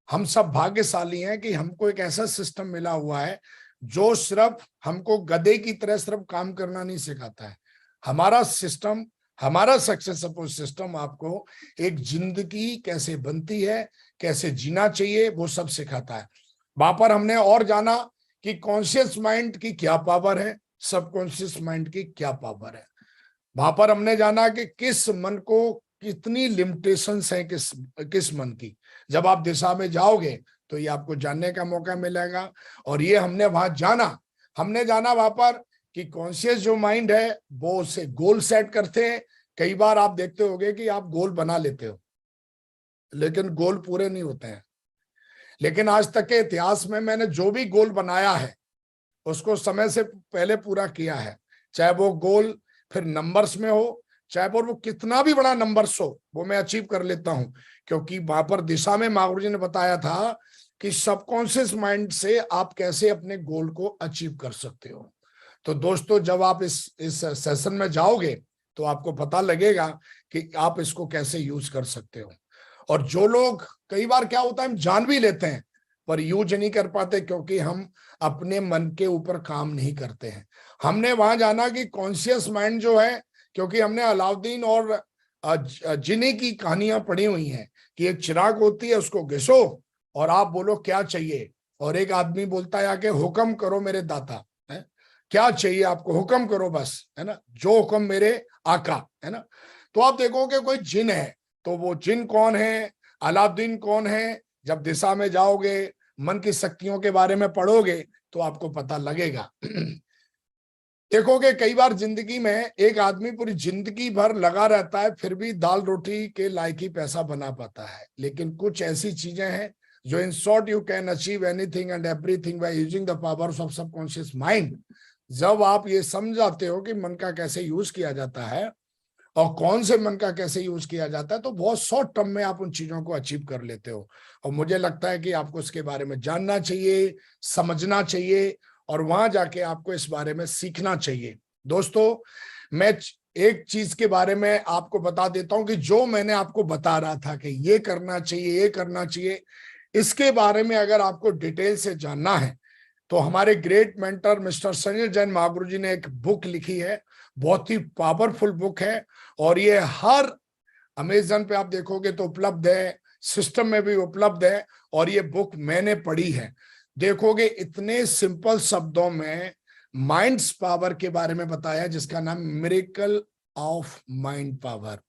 Speaker 3: हम सब भाग्यशाली हैं कि हमको एक ऐसा सिस्टम मिला हुआ है जो सिर्फ हमको गधे की तरह सिर्फ काम करना नहीं सिखाता है। हमारा सिस्टम, हमारा सक्सेसफुल सिस्टम आपको एक जिंदगी कैसे बनती है, कैसे जीना चाहिए, वो सब सिखाता है। वहां पर हमने और जाना कि कॉन्शियस माइंड की क्या पावर है, सबकॉन्शियस माइंड की क्या पावर है। वहां पर हमने जाना कि किस मन को कितनी लिमिटेशंस है किस मन की। जब आप दिशा में जाओगे तो ये आपको जानने का मौका मिलेगा। और ये हमने जाना वहां पर कि कॉन्शियस जो माइंड है वो उसे गोल सेट करते हैं। कई बार आप देखते होंगे कि आप गोल बना लेते हो लेकिन गोल पूरे नहीं होते हैं। लेकिन आज तक के इतिहास में मैंने जो भी गोल बनाया है उसको समय से पहले पूरा किया है। चाहे वो गोल फिर नंबर्स में हो, चाहे वो कितना भी बड़ा नंबर्स हो, वो मैं अचीव कर लेता हूं। क्योंकि वहां पर दिशा में महागुरु जी ने बताया था कि सबकॉन्शियस माइंड से आप कैसे अपने गोल को अचीव कर सकते हो। तो दोस्तों, जब आप इस सेशन में जाओगे तो आपको पता लगेगा कि आप इसको कैसे यूज कर सकते हो। और जो लोग, कई बार क्या होता है, हम जान भी लेते हैं पर यूज नहीं कर पाते क्योंकि हम अपने मन के ऊपर काम नहीं करते हैं। हमने वहां जाना कि कॉन्शियस माइंड जो है, क्योंकि हमने अलाउद्दीन और जिनी की कहानियां पढ़ी हुई हैं कि एक चिराग होती है, उसको घिसो और आप बोलो क्या चाहिए, और एक आदमी बोलता है आके हुक्म करो मेरे दाता, है क्या चाहिए आपको, हुक्म करो बस, है ना, जो हुक्म मेरे आका, है ना। तो आप देखोगे कोई जिन है, तो वो जिन कौन है, अलाउद्दीन कौन है, जब दिशा में जाओगे, मन की शक्तियों के बारे में पढ़ोगे तो आपको पता लगेगा। देखोगे कई बार जिंदगी में एक आदमी पूरी जिंदगी भर लगा रहता है फिर भी दाल रोटी के लायक ही पैसा बना पाता है। लेकिन कुछ ऐसी चीजें हैं जो, in short, you can achieve anything and everything by using the powers of subconscious mind. जब आप ये समझ जाते हो कि मन का कैसे यूज किया जाता है और कौन से मन का कैसे यूज किया जाता है, तो बहुत शॉर्ट टर्म में आप उन चीजों को अचीव कर लेते हो। और मुझे लगता है कि आपको इसके बारे में जानना चाहिए, समझना चाहिए और वहां जाके आपको इस बारे में सीखना चाहिए। दोस्तों, मैं एक चीज के बारे में आपको बता देता हूं कि जो मैंने आपको बता रहा था कि ये करना चाहिए, ये करना चाहिए, इसके बारे में अगर आपको डिटेल से जानना है तो हमारे great mentor mister Sanjay Jain Mahaguru ji ने एक बुक लिखी है, बहुत ही पावरफुल बुक है। और ये हर अमेजन पे आप देखोगे तो उपलब्ध है, सिस्टम में भी उपलब्ध है। और ये बुक मैंने पढ़ी है। देखोगे इतने सिंपल शब्दों में माइंड्स पावर के बारे में बताया, जिसका नाम मिरेकल ऑफ माइंड पावर।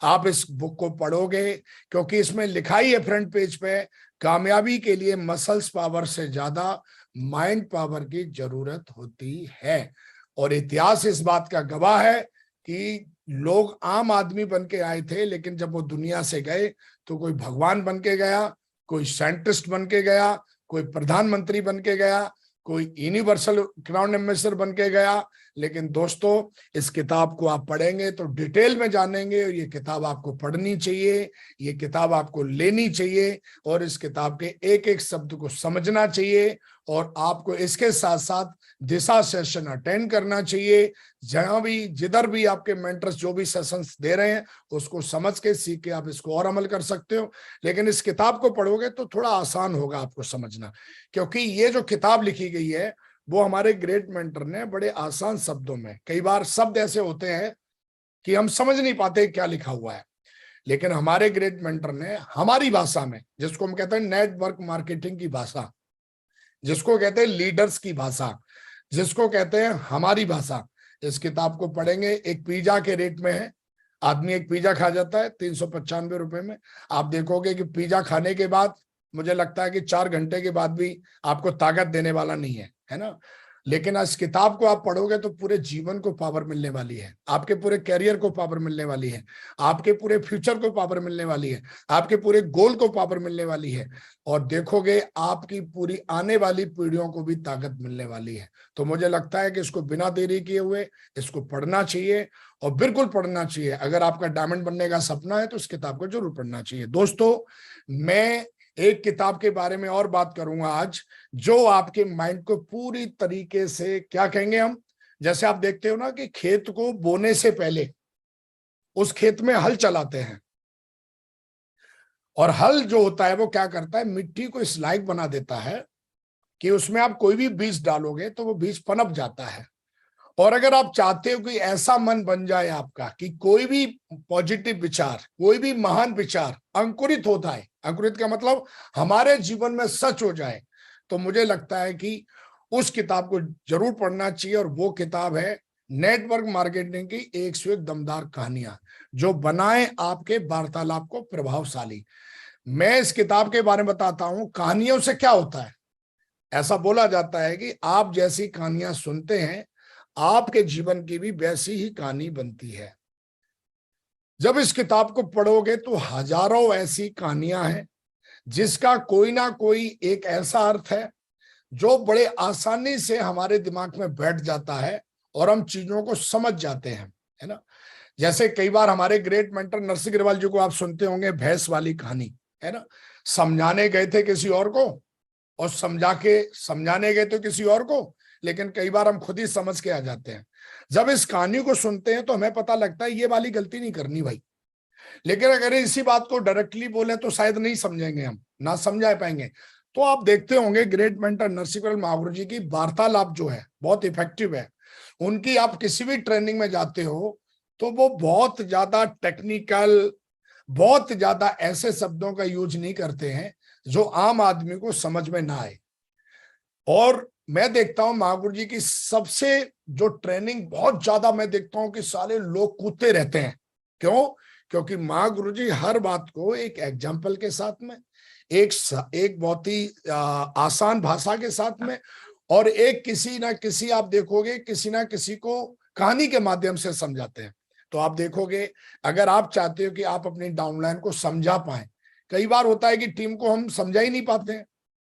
Speaker 3: आप इस बुक को पढ़ोगे क्योंकि इसमें लिखा ही है फ्रंट पेज पे, कामयाबी के लिए मसल्स पावर से ज्यादा माइंड पावर की जरूरत होती है। और इतिहास इस बात का गवाह है कि लोग आम आदमी बन के आए थे, लेकिन जब वो दुनिया से गए तो कोई भगवान बन के गया, कोई साइंटिस्ट बन के गया, कोई प्रधानमंत्री बन के गया, कोई यूनिवर्सल क्राउन एम्बेसडर बन के गया। लेकिन दोस्तों, इस किताब को आप पढ़ेंगे तो डिटेल में जानेंगे। और ये किताब आपको पढ़नी चाहिए, ये किताब आपको लेनी चाहिए और इस किताब के एक एक शब्द को समझना चाहिए। और आपको इसके साथ साथ दिशा सेशन अटेंड करना चाहिए। जहां भी, जिधर भी आपके मेंटर्स जो भी सेशंस दे रहे हैं उसको समझ के, सीख के आप इसको और अमल कर सकते हो। लेकिन इस किताब को पढ़ोगे तो थोड़ा आसान होगा आपको समझना, क्योंकि ये जो किताब लिखी गई है वो हमारे ग्रेट मेंटर ने बड़े आसान शब्दों में, कई बार शब्द ऐसे होते हैं कि हम समझ नहीं पाते क्या लिखा हुआ है, लेकिन हमारे ग्रेट मेंटर ने हमारी भाषा में, जिसको हम कहते हैं नेटवर्क मार्केटिंग की भाषा, जिसको कहते हैं लीडर्स की भाषा, जिसको कहते हैं हमारी भाषा, इस किताब को पढ़ेंगे। एक पिज्जा के रेट में है, आदमी एक पिज्जा खा जाता है 395 रुपए में। आप देखोगे कि पिज्जा खाने के बाद मुझे लगता है कि 4 घंटे के बाद भी आपको ताकत देने वाला नहीं है, है ना। लेकिन इस किताब को आप पढ़ोगे तो पूरे जीवन को पावर मिलने वाली है, आपके पूरे कैरियर को पावर मिलने वाली है, आपके पूरे फ्यूचर को पावर मिलने वाली है, आपके पूरे गोल को पावर मिलने वाली है, और देखोगे आपकी पूरी आने वाली पीढ़ियों को भी ताकत मिलने वाली है। तो मुझे लगता है कि इसको बिना देरी किए हुए इसको पढ़ना चाहिए, और बिल्कुल पढ़ना चाहिए। अगर आपका डायमंड बनने का सपना है तो इस किताब को जरूर पढ़ना चाहिए। दोस्तों, मैं एक किताब के बारे में और बात करूंगा आज, जो आपके माइंड को पूरी तरीके से, क्या कहेंगे हम, जैसे आप देखते हो ना कि खेत को बोने से पहले उस खेत में हल चलाते हैं, और हल जो होता है वो क्या करता है, मिट्टी को इस लायक बना देता है कि उसमें आप कोई भी बीज डालोगे तो वो बीज पनप जाता है। और अगर आप चाहते हो कि ऐसा मन बन जाए आपका कि कोई भी पॉजिटिव विचार, कोई भी महान विचार अंकुरित होता है, अंकुरित का मतलब हमारे जीवन में सच हो जाए, तो मुझे लगता है कि उस किताब को जरूर पढ़ना चाहिए। और वो किताब है नेटवर्क मार्केटिंग की 101 दमदार कहानियां, जो बनाए आपके वार्तालाप को प्रभावशाली। मैं इस किताब के बारे में बताता हूं, कहानियों से क्या होता है। ऐसा बोला जाता है कि आप जैसी कहानियां सुनते हैं, आपके जीवन की भी वैसी ही कहानी बनती है। जब इस किताब को पढ़ोगे तो हजारों ऐसी कहानियां हैं जिसका कोई ना कोई एक ऐसा अर्थ है जो बड़े आसानी से हमारे दिमाग में बैठ जाता है और हम चीजों को समझ जाते हैं, है ना। जैसे कई बार हमारे ग्रेट मेंटर नरसिंह अग्रवाल जी को आप सुनते होंगे, भैंस वाली कहानी, है ना। समझाने गए थे किसी और को, और समझाने गए थे किसी और को, लेकिन कई बार हम खुद ही समझ के आ जाते हैं। जब इस कहानी को सुनते हैं तो हमें पता लगता है ये वाली गलती नहीं करनी भाई। लेकिन अगर इसी बात को डायरेक्टली बोले तो शायद नहीं समझेंगे, हम ना समझा पाएंगे। तो आप देखते होंगे ग्रेट मेंटर नरसिंह महागुरु जी की वार्तालाप जो है बहुत इफेक्टिव है। उनकी आप किसी भी ट्रेनिंग में जाते हो तो वो बहुत ज्यादा टेक्निकल, बहुत ज्यादा ऐसे शब्दों का यूज नहीं करते हैं जो आम आदमी को समझ में ना आए। और मैं देखता हूं महागुरु जी की सबसे जो ट्रेनिंग बहुत ज्यादा मैं देखता हूं कि सारे लोग कूदते रहते हैं। क्यों? क्योंकि महागुरु जी हर बात को एक एग्जाम्पल के साथ में, एक बहुत ही आसान भाषा के साथ में, और एक किसी ना किसी, आप देखोगे किसी ना किसी को कहानी के माध्यम से समझाते हैं। तो आप देखोगे, अगर आप चाहते हो कि आप अपनी डाउनलाइन को समझा पाए, कई बार होता है कि टीम को हम समझा ही नहीं पाते हैं।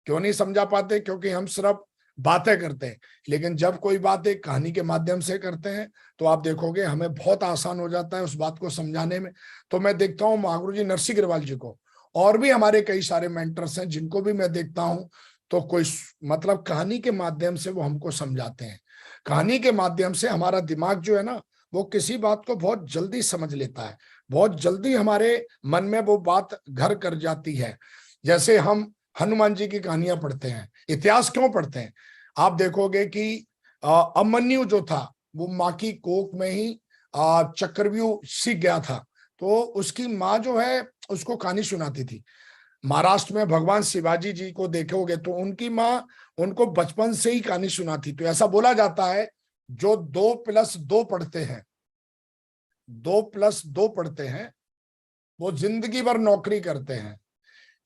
Speaker 3: क्यों नहीं समझा पाते? क्योंकि हम सिर्फ बातें करते हैं। लेकिन जब कोई बात एक कहानी के माध्यम से करते हैं तो आप देखोगे हमें बहुत आसान हो जाता है उस बात को समझाने में। तो मैं देखता हूँ महागुरु जी नरसिंह अग्रवाल जी को, और भी हमारे कई सारे मेंटर्स हैं जिनको भी मैं देखता हूँ, तो कोई मतलब कहानी के माध्यम से वो हमको समझाते हैं। कहानी के माध्यम से हमारा दिमाग जो है ना, वो किसी बात को बहुत जल्दी समझ लेता है, बहुत जल्दी हमारे मन में वो बात घर कर जाती है। जैसे हम हनुमान जी की कहानियां पढ़ते हैं, इतिहास क्यों पढ़ते हैं? आप देखोगे कि अभिमन्यु जो था वो माँ की कोख में ही चक्रव्यूह सीख गया था, तो उसकी माँ जो है उसको कहानी सुनाती थी। महाराष्ट्र में भगवान शिवाजी जी को देखोगे तो उनकी माँ उनको बचपन से ही कहानी सुनाती। तो ऐसा बोला जाता है जो 2+2 पढ़ते हैं, 2+2 पढ़ते हैं, वो जिंदगी भर नौकरी करते हैं।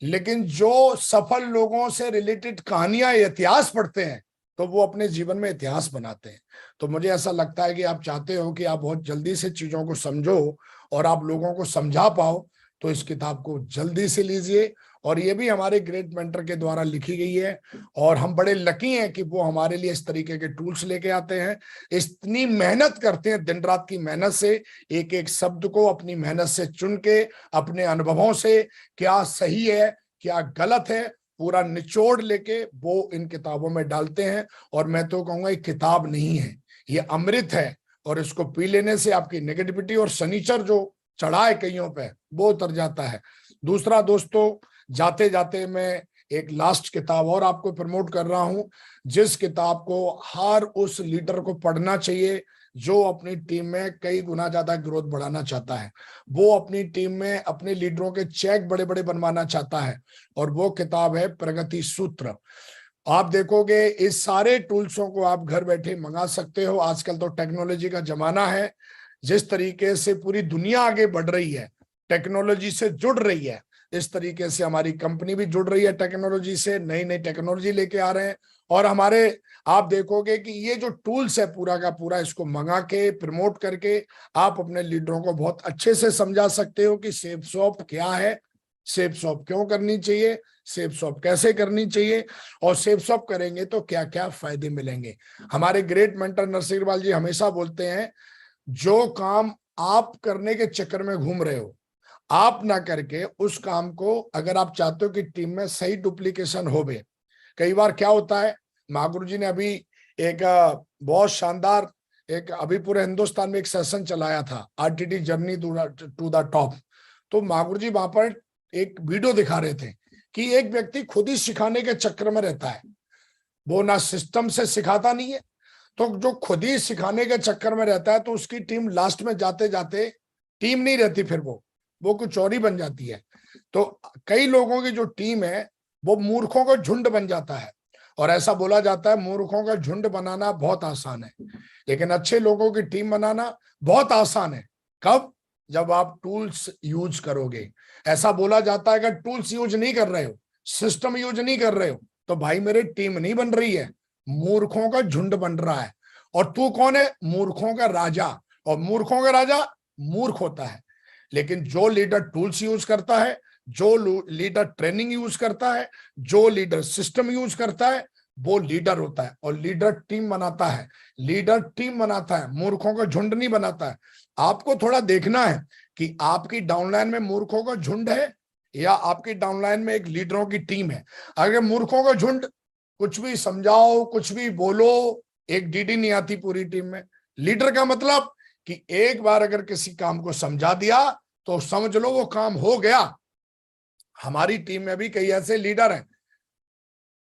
Speaker 3: लेकिन जो सफल लोगों से रिलेटेड कहानियां, इतिहास पढ़ते हैं, तो वो अपने जीवन में इतिहास बनाते हैं। तो मुझे ऐसा लगता है कि आप चाहते हो कि आप बहुत जल्दी से चीजों को समझो और आप लोगों को समझा पाओ, तो इस किताब को जल्दी से लीजिए। और ये भी हमारे ग्रेट मेंटर के द्वारा लिखी गई है, और हम बड़े लकी हैं कि वो हमारे लिए इस तरीके के टूल्स लेके आते हैं, इतनी मेहनत करते हैं, दिन रात की मेहनत से एक एक शब्द को अपनी मेहनत से चुन के, अपने अनुभवों से क्या सही है क्या गलत है पूरा निचोड़ लेके वो इन किताबों में डालते हैं। और मैं तो कहूंगा ये किताब नहीं है, ये अमृत है, और इसको पी लेने से आपकी नेगेटिविटी और शनिचर जो चढ़ा है कईयों पे वो उतर जाता है। दूसरा दोस्तों, जाते जाते मैं एक लास्ट किताब और आपको प्रमोट कर रहा हूं, जिस किताब को हर उस लीडर को पढ़ना चाहिए जो अपनी टीम में कई गुना ज्यादा ग्रोथ बढ़ाना चाहता है, वो अपनी टीम में अपने लीडरों के चेक बड़े बड़े बनवाना चाहता है, और वो किताब है प्रगति सूत्र। आप देखोगे इस सारे टूल्सों को आप घर बैठे मंगा सकते हो। आजकल तो टेक्नोलॉजी का जमाना है, जिस तरीके से पूरी दुनिया आगे बढ़ रही है, टेक्नोलॉजी से जुड़ रही है, इस तरीके से हमारी कंपनी भी जुड़ रही है टेक्नोलॉजी से, नई नई टेक्नोलॉजी लेके आ रहे हैं, और हमारे आप देखोगे कि ये जो टूल्स है पूरा का पूरा, इसको मंगा के प्रमोट करके आप अपने लीडरों को बहुत अच्छे से समझा सकते हो कि सेफ शॉप क्या है, सेफ शॉप क्यों करनी चाहिए, सेफ शॉप कैसे करनी चाहिए, और सेफ शॉप करेंगे तो क्या क्या फायदे मिलेंगे। हमारे ग्रेट मेंटर नरसिंहपाल जी हमेशा बोलते हैं, जो काम आप करने के चक्कर में घूम रहे हो, आप ना करके उस काम को अगर आप चाहते हो कि टीम में सही डुप्लीकेशन हो बे। कई बार क्या होता है, महागुरु जी ने अभी एक बहुत शानदार एक अभी पूरे हिंदुस्तान में एक सेशन चलाया था, RTT journey to the top. तो महागुरु जी वहां पर एक वीडियो दिखा रहे थे कि एक व्यक्ति खुद ही सिखाने के चक्कर में रहता है, वो ना सिस्टम से सिखाता नहीं है, तो जो खुद ही सिखाने के चक्कर में रहता है तो उसकी टीम लास्ट में जाते जाते टीम नहीं रहती, फिर वो कुछ और ही बन जाती है। तो कई लोगों की जो टीम है वो मूर्खों का झुंड बन जाता है, और ऐसा बोला जाता है मूर्खों का झुंड बनाना बहुत आसान है, लेकिन अच्छे लोगों की टीम बनाना बहुत आसान है। कब? जब आप टूल्स यूज करोगे। ऐसा बोला जाता है अगर टूल्स यूज नहीं कर रहे हो, सिस्टम यूज नहीं कर रहे हो, तो भाई मेरी टीम नहीं बन रही है, मूर्खों का झुंड बन रहा है। और तू कौन है? मूर्खों का राजा। और मूर्खों का राजा मूर्ख होता है। लेकिन जो लीडर टूल्स यूज करता है, जो लीडर ट्रेनिंग यूज करता है, जो लीडर सिस्टम यूज करता है, वो लीडर होता है। और लीडर टीम बनाता है, लीडर टीम बनाता है, मूर्खों का झुंड नहीं बनाता है। आपको थोड़ा देखना है कि आपकी डाउनलाइन में मूर्खों का झुंड है या आपकी डाउनलाइन में एक लीडरों की टीम है। अगर मूर्खों का झुंड, कुछ भी समझाओ, कुछ भी बोलो, एक डीडी नहीं आती पूरी टीम में। लीडर का मतलब कि एक बार अगर किसी काम को समझा दिया तो समझ लो वो काम हो गया। हमारी टीम में भी कई ऐसे लीडर हैं,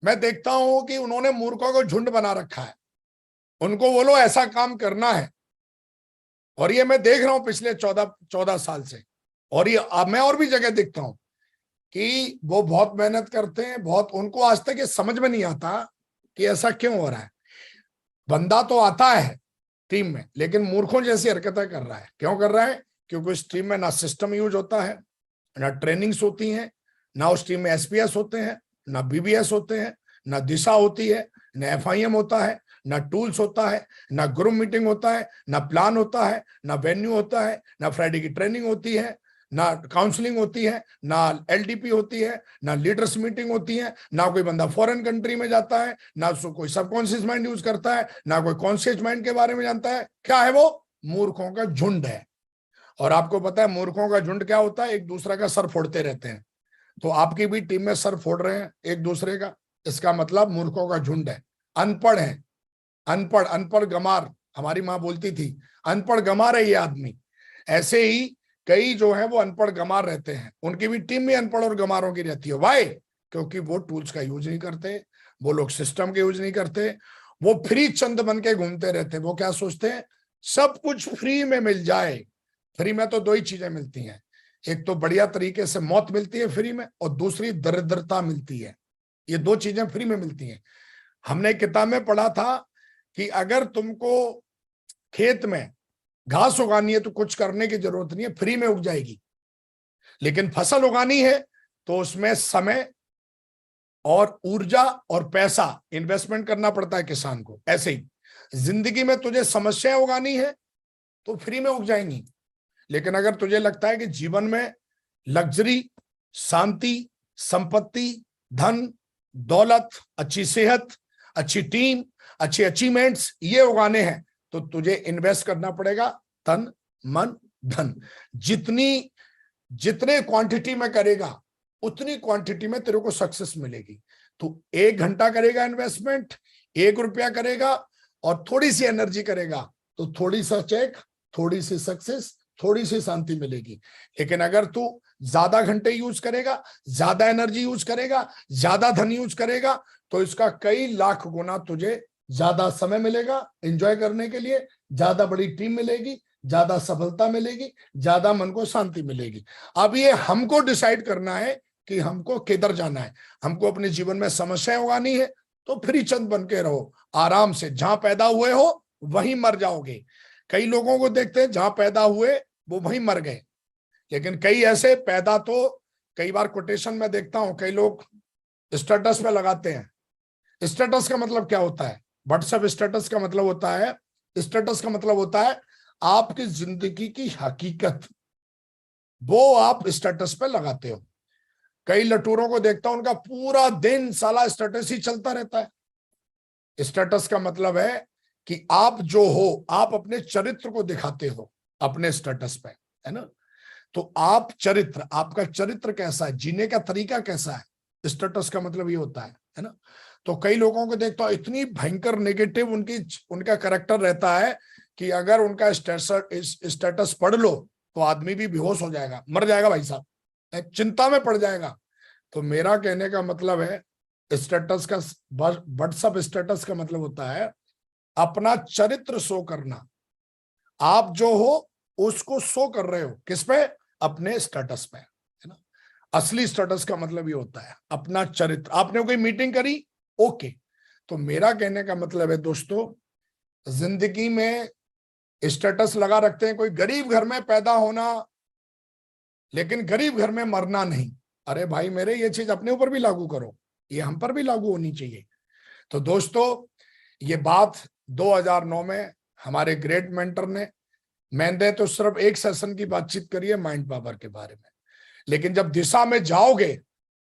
Speaker 3: मैं देखता हूं कि उन्होंने मूर्खों को झुंड बना रखा है, उनको बोलो ऐसा काम करना है, और ये मैं देख रहा हूं पिछले 14 साल से। और ये अब मैं और भी जगह देखता हूं कि वो बहुत मेहनत करते हैं, बहुत, उनको आज तक ये समझ में नहीं आता कि ऐसा क्यों हो रहा है। बंदा तो आता है टीम में, लेकिन मूर्खों जैसी हरकतें कर रहा है। क्यों कर रहा है? क्योंकि उस टीम में ना सिस्टम यूज होता है, ना ट्रेनिंग्स होती हैं, ना उस टीम में एसपीएस होते हैं, ना बीबीएस होते हैं, ना दिशा होती है, ना एफआईएम होता है, ना टूल्स होता है, ना ग्रुप मीटिंग होता है, ना प्लान होता है, ना वेन्यू होता है, ना फ्राइडे की ट्रेनिंग होती है, ना काउंसलिंग होती है, ना एलडीपी होती है, ना लीडर्स मीटिंग होती है, ना कोई बंदा फॉरेन कंट्री में जाता है, ना कोई सबकॉन्शियस माइंड यूज करता है, ना कोई कॉन्शियस माइंड के बारे में जानता है। क्या है वो? मूर्खों का झुंड है। और आपको पता है मूर्खों का झुंड क्या होता है? एक दूसरे का सर फोड़ते रहते हैं। तो आपकी भी टीम में सर फोड़ रहे हैं एक दूसरे का, इसका मतलब मूर्खों का झुंड है। अनपढ़ है, अनपढ़, अनपढ़ गमार, हमारी माँ बोलती थी अनपढ़ गमार है ये आदमी। ऐसे ही कई जो है वो अनपढ़ गमार रहते हैं, उनकी भी टीम में अनपढ़ और गमारों की रहती है। वाई? क्योंकि वो टूल्स का यूज नहीं करते, वो लोग सिस्टम के यूज नहीं करते, वो फ्री चंद बन के घूमते रहते। वो क्या सोचते हैं? सब कुछ फ्री में मिल जाए। फ्री में तो दो ही चीजें मिलती हैं, एक तो बढ़िया तरीके से मौत मिलती है फ्री में, और दूसरी दरिद्रता मिलती है। ये दो चीजें फ्री में मिलती हैं। हमने किताब में पढ़ा था कि अगर तुमको खेत में घास उगानी है तो कुछ करने की जरूरत नहीं है, फ्री में उग जाएगी। लेकिन फसल उगानी है तो उसमें समय और ऊर्जा और पैसा इन्वेस्टमेंट करना पड़ता है किसान को। ऐसे ही जिंदगी में तुझे समस्याएं उगानी है तो फ्री में उग जाएंगी। लेकिन अगर तुझे लगता है कि जीवन में लग्जरी, शांति, संपत्ति, धन, दौलत, अच्छी सेहत, अच्छी टीम, अच्छे अचीवमेंट्स ये उगाने हैं, तो तुझे इन्वेस्ट करना पड़ेगा तन, मन, धन। जितने क्वांटिटी में करेगा उतनी क्वांटिटी में तेरे को सक्सेस मिलेगी। तू 1 घंटा करेगा इन्वेस्टमेंट, 1 रुपया करेगा और थोड़ी सी एनर्जी करेगा, तो थोड़ी सा चेक, थोड़ी सी सक्सेस, थोड़ी सी शांति मिलेगी। लेकिन अगर तू ज्यादा घंटे यूज करेगा, ज्यादा एनर्जी यूज करेगा, ज्यादा धन यूज करेगा, तो इसका कई लाख गुना तुझे ज्यादा समय मिलेगा एंजॉय करने के लिए, ज्यादा बड़ी टीम मिलेगी, ज्यादा सफलता मिलेगी, ज्यादा मन को शांति मिलेगी। अब ये हमको डिसाइड करना है कि हमको किधर जाना है। हमको अपने जीवन में समस्याएं उगानी है तो फ्री चंद बन के रहो, आराम से। जहां पैदा हुए हो वहीं मर जाओगे। कई लोगों को देखते हैं जहां पैदा हुए वो वहीं मर गए, लेकिन कई ऐसे पैदा तो, कई बार कोटेशन में देखता हूं कई लोग स्टेटस पे लगाते हैं स्टेटस का मतलब क्या होता है? व्हाट्सएप स्टेटस का मतलब होता है, स्टेटस का मतलब होता है आपकी जिंदगी की हकीकत, वो आप स्टेटस पे लगाते हो। कई लटूरों को देखता हूं, उनका पूरा दिन साला स्टेटस ही चलता रहता है। स्टेटस का मतलब है कि आप जो हो, आप अपने चरित्र को दिखाते हो अपने स्टेटस पे, है ना। तो आप चरित्र, आपका चरित्र कैसा है, जीने का तरीका कैसा है, स्टेटस का मतलब ये होता है ना। तो कई लोगों को देखता हूं, इतनी भयंकर नेगेटिव उनका कैरेक्टर रहता है कि अगर उनका स्टेटस पढ़ लो तो आदमी भी बेहोश हो जाएगा, मर जाएगा भाई साहब, चिंता में पड़ जाएगा। तो मेरा कहने का मतलब है, स्टेटस का, व्हाट्सएप स्टेटस का मतलब होता है अपना चरित्र शो करना। आप जो हो उसको शो कर रहे हो, किस पे? अपने स्टेटस पे, है ना। असली स्टेटस का मतलब ये होता है अपना चरित्र। आपने कोई मीटिंग करी, ओके। तो मेरा कहने का मतलब है दोस्तों, जिंदगी में स्टेटस लगा रखते हैं, कोई गरीब घर में पैदा होना लेकिन गरीब घर में मरना नहीं। अरे भाई मेरे, ये चीज अपने ऊपर भी लागू करो, ये हम पर भी लागू होनी चाहिए। तो दोस्तों, ये बात 2009 में हमारे ग्रेट मेंटर ने, मैंने तो सिर्फ एक सेशन की बातचीत करी है माइंड पावर के बारे में, लेकिन जब दिशा में जाओगे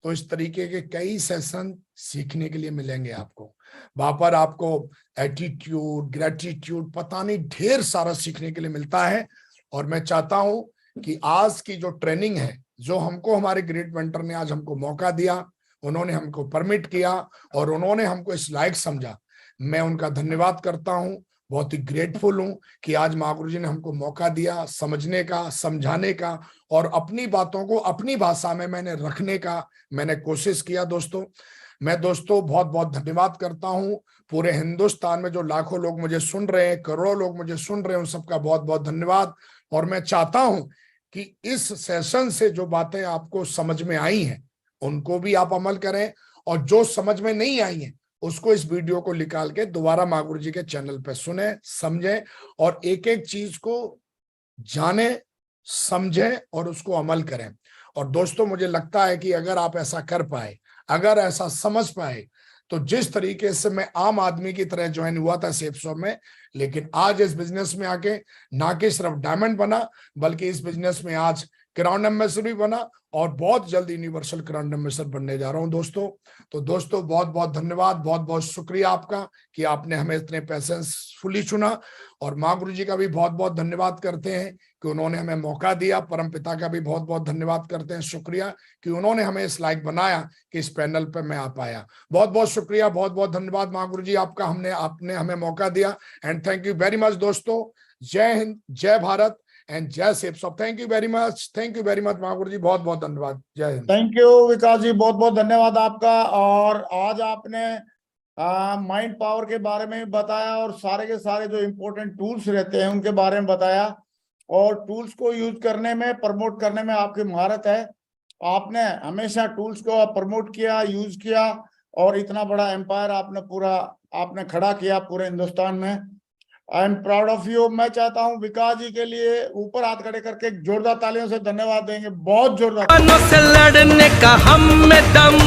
Speaker 3: तो इस तरीके के कई सेशन सीखने के लिए मिलेंगे आपको। वहां पर आपको एटीट्यूड, ग्रेटिट्यूड, पता नहीं ढेर सारा सीखने के लिए मिलता है। और मैं चाहता हूं कि आज की जो ट्रेनिंग है, जो हमको हमारे ग्रेट मेंटर ने आज हमको मौका दिया, उन्होंने हमको परमिट किया और उन्होंने हमको इस लायक समझा, मैं उनका धन्यवाद करता हूं। बहुत ही ग्रेटफुल हूं कि आज महागुरु जी ने हमको मौका दिया समझने का, समझाने का, और अपनी बातों को अपनी भाषा में मैंने रखने का मैंने कोशिश किया। दोस्तों, मैं दोस्तों बहुत बहुत धन्यवाद करता हूं। पूरे हिंदुस्तान में जो लाखों लोग मुझे सुन रहे हैं, करोड़ों लोग मुझे सुन रहे हैं, उन सबका बहुत बहुत धन्यवाद। और मैं चाहता हूं कि इस सेशन से जो बातें आपको समझ में आई हैं उनको भी आप अमल करें, और जो समझ में नहीं आई हैं उसको इस वीडियो को निकाल के दोबारा महागुरु जी के चैनल पे सुने, समझें, और एक एक चीज को जाने, समझें और उसको अमल करें। और दोस्तों, मुझे लगता है कि अगर आप ऐसा कर पाए, अगर ऐसा समझ पाए, तो जिस तरीके से मैं आम आदमी की तरह ज्वाइन हुआ था सेफ शॉप में, लेकिन आज इस बिजनेस में आके ना कि सिर्फ डायमंड बना, बल्कि इस बिजनेस में आज क्राउन एम्बेसडर भी बना, और बहुत जल्द यूनिवर्सल क्राउन एम्बेसडर बनने जा रहा हूं दोस्तों। तो दोस्तों, बहुत बहुत धन्यवाद, बहुत बहुत शुक्रिया आपका कि आपने हमें इतने पेशेंसफुली सुना। और माँ गुरु जी का भी बहुत बहुत धन्यवाद करते हैं कि उन्होंने हमें मौका दिया। परम पिता का भी बहुत बहुत धन्यवाद करते हैं, शुक्रिया कि उन्होंने हमें इस लायक बनाया कि इस पैनल पे मैं आ पाया। बहुत बहुत शुक्रिया, बहुत बहुत धन्यवाद माँ गुरु जी आपका, आपने हमें मौका दिया। And thank you very much दोस्तों। जय हिंद, जय भारत एंड जय safe shop. Thank you very much, thank you very much Mahaguru ji, बहुत बहुत धन्यवाद। जय हिंद।
Speaker 2: थैंक यू विकास जी, बहुत बहुत धन्यवाद आपका। और आज आपने माइंड पावर के बारे में बताया और सारे के सारे जो इम्पोर्टेंट टूल्स रहते हैं उनके बारे में बताया, और टूल्स को यूज करने में, प्रमोट करने में आपकी महारत है। आपने हमेशा टूल्स को प्रमोट किया, यूज किया, और इतना बड़ा एम्पायर आपने खड़ा किया पूरे हिंदुस्तान में। I am proud of you. मैं चाहता हूं विकास जी के लिए ऊपर हाथ खड़े करके जोरदार तालियों से धन्यवाद देंगे, बहुत जोरदार।
Speaker 1: से लड़ने का हम में दम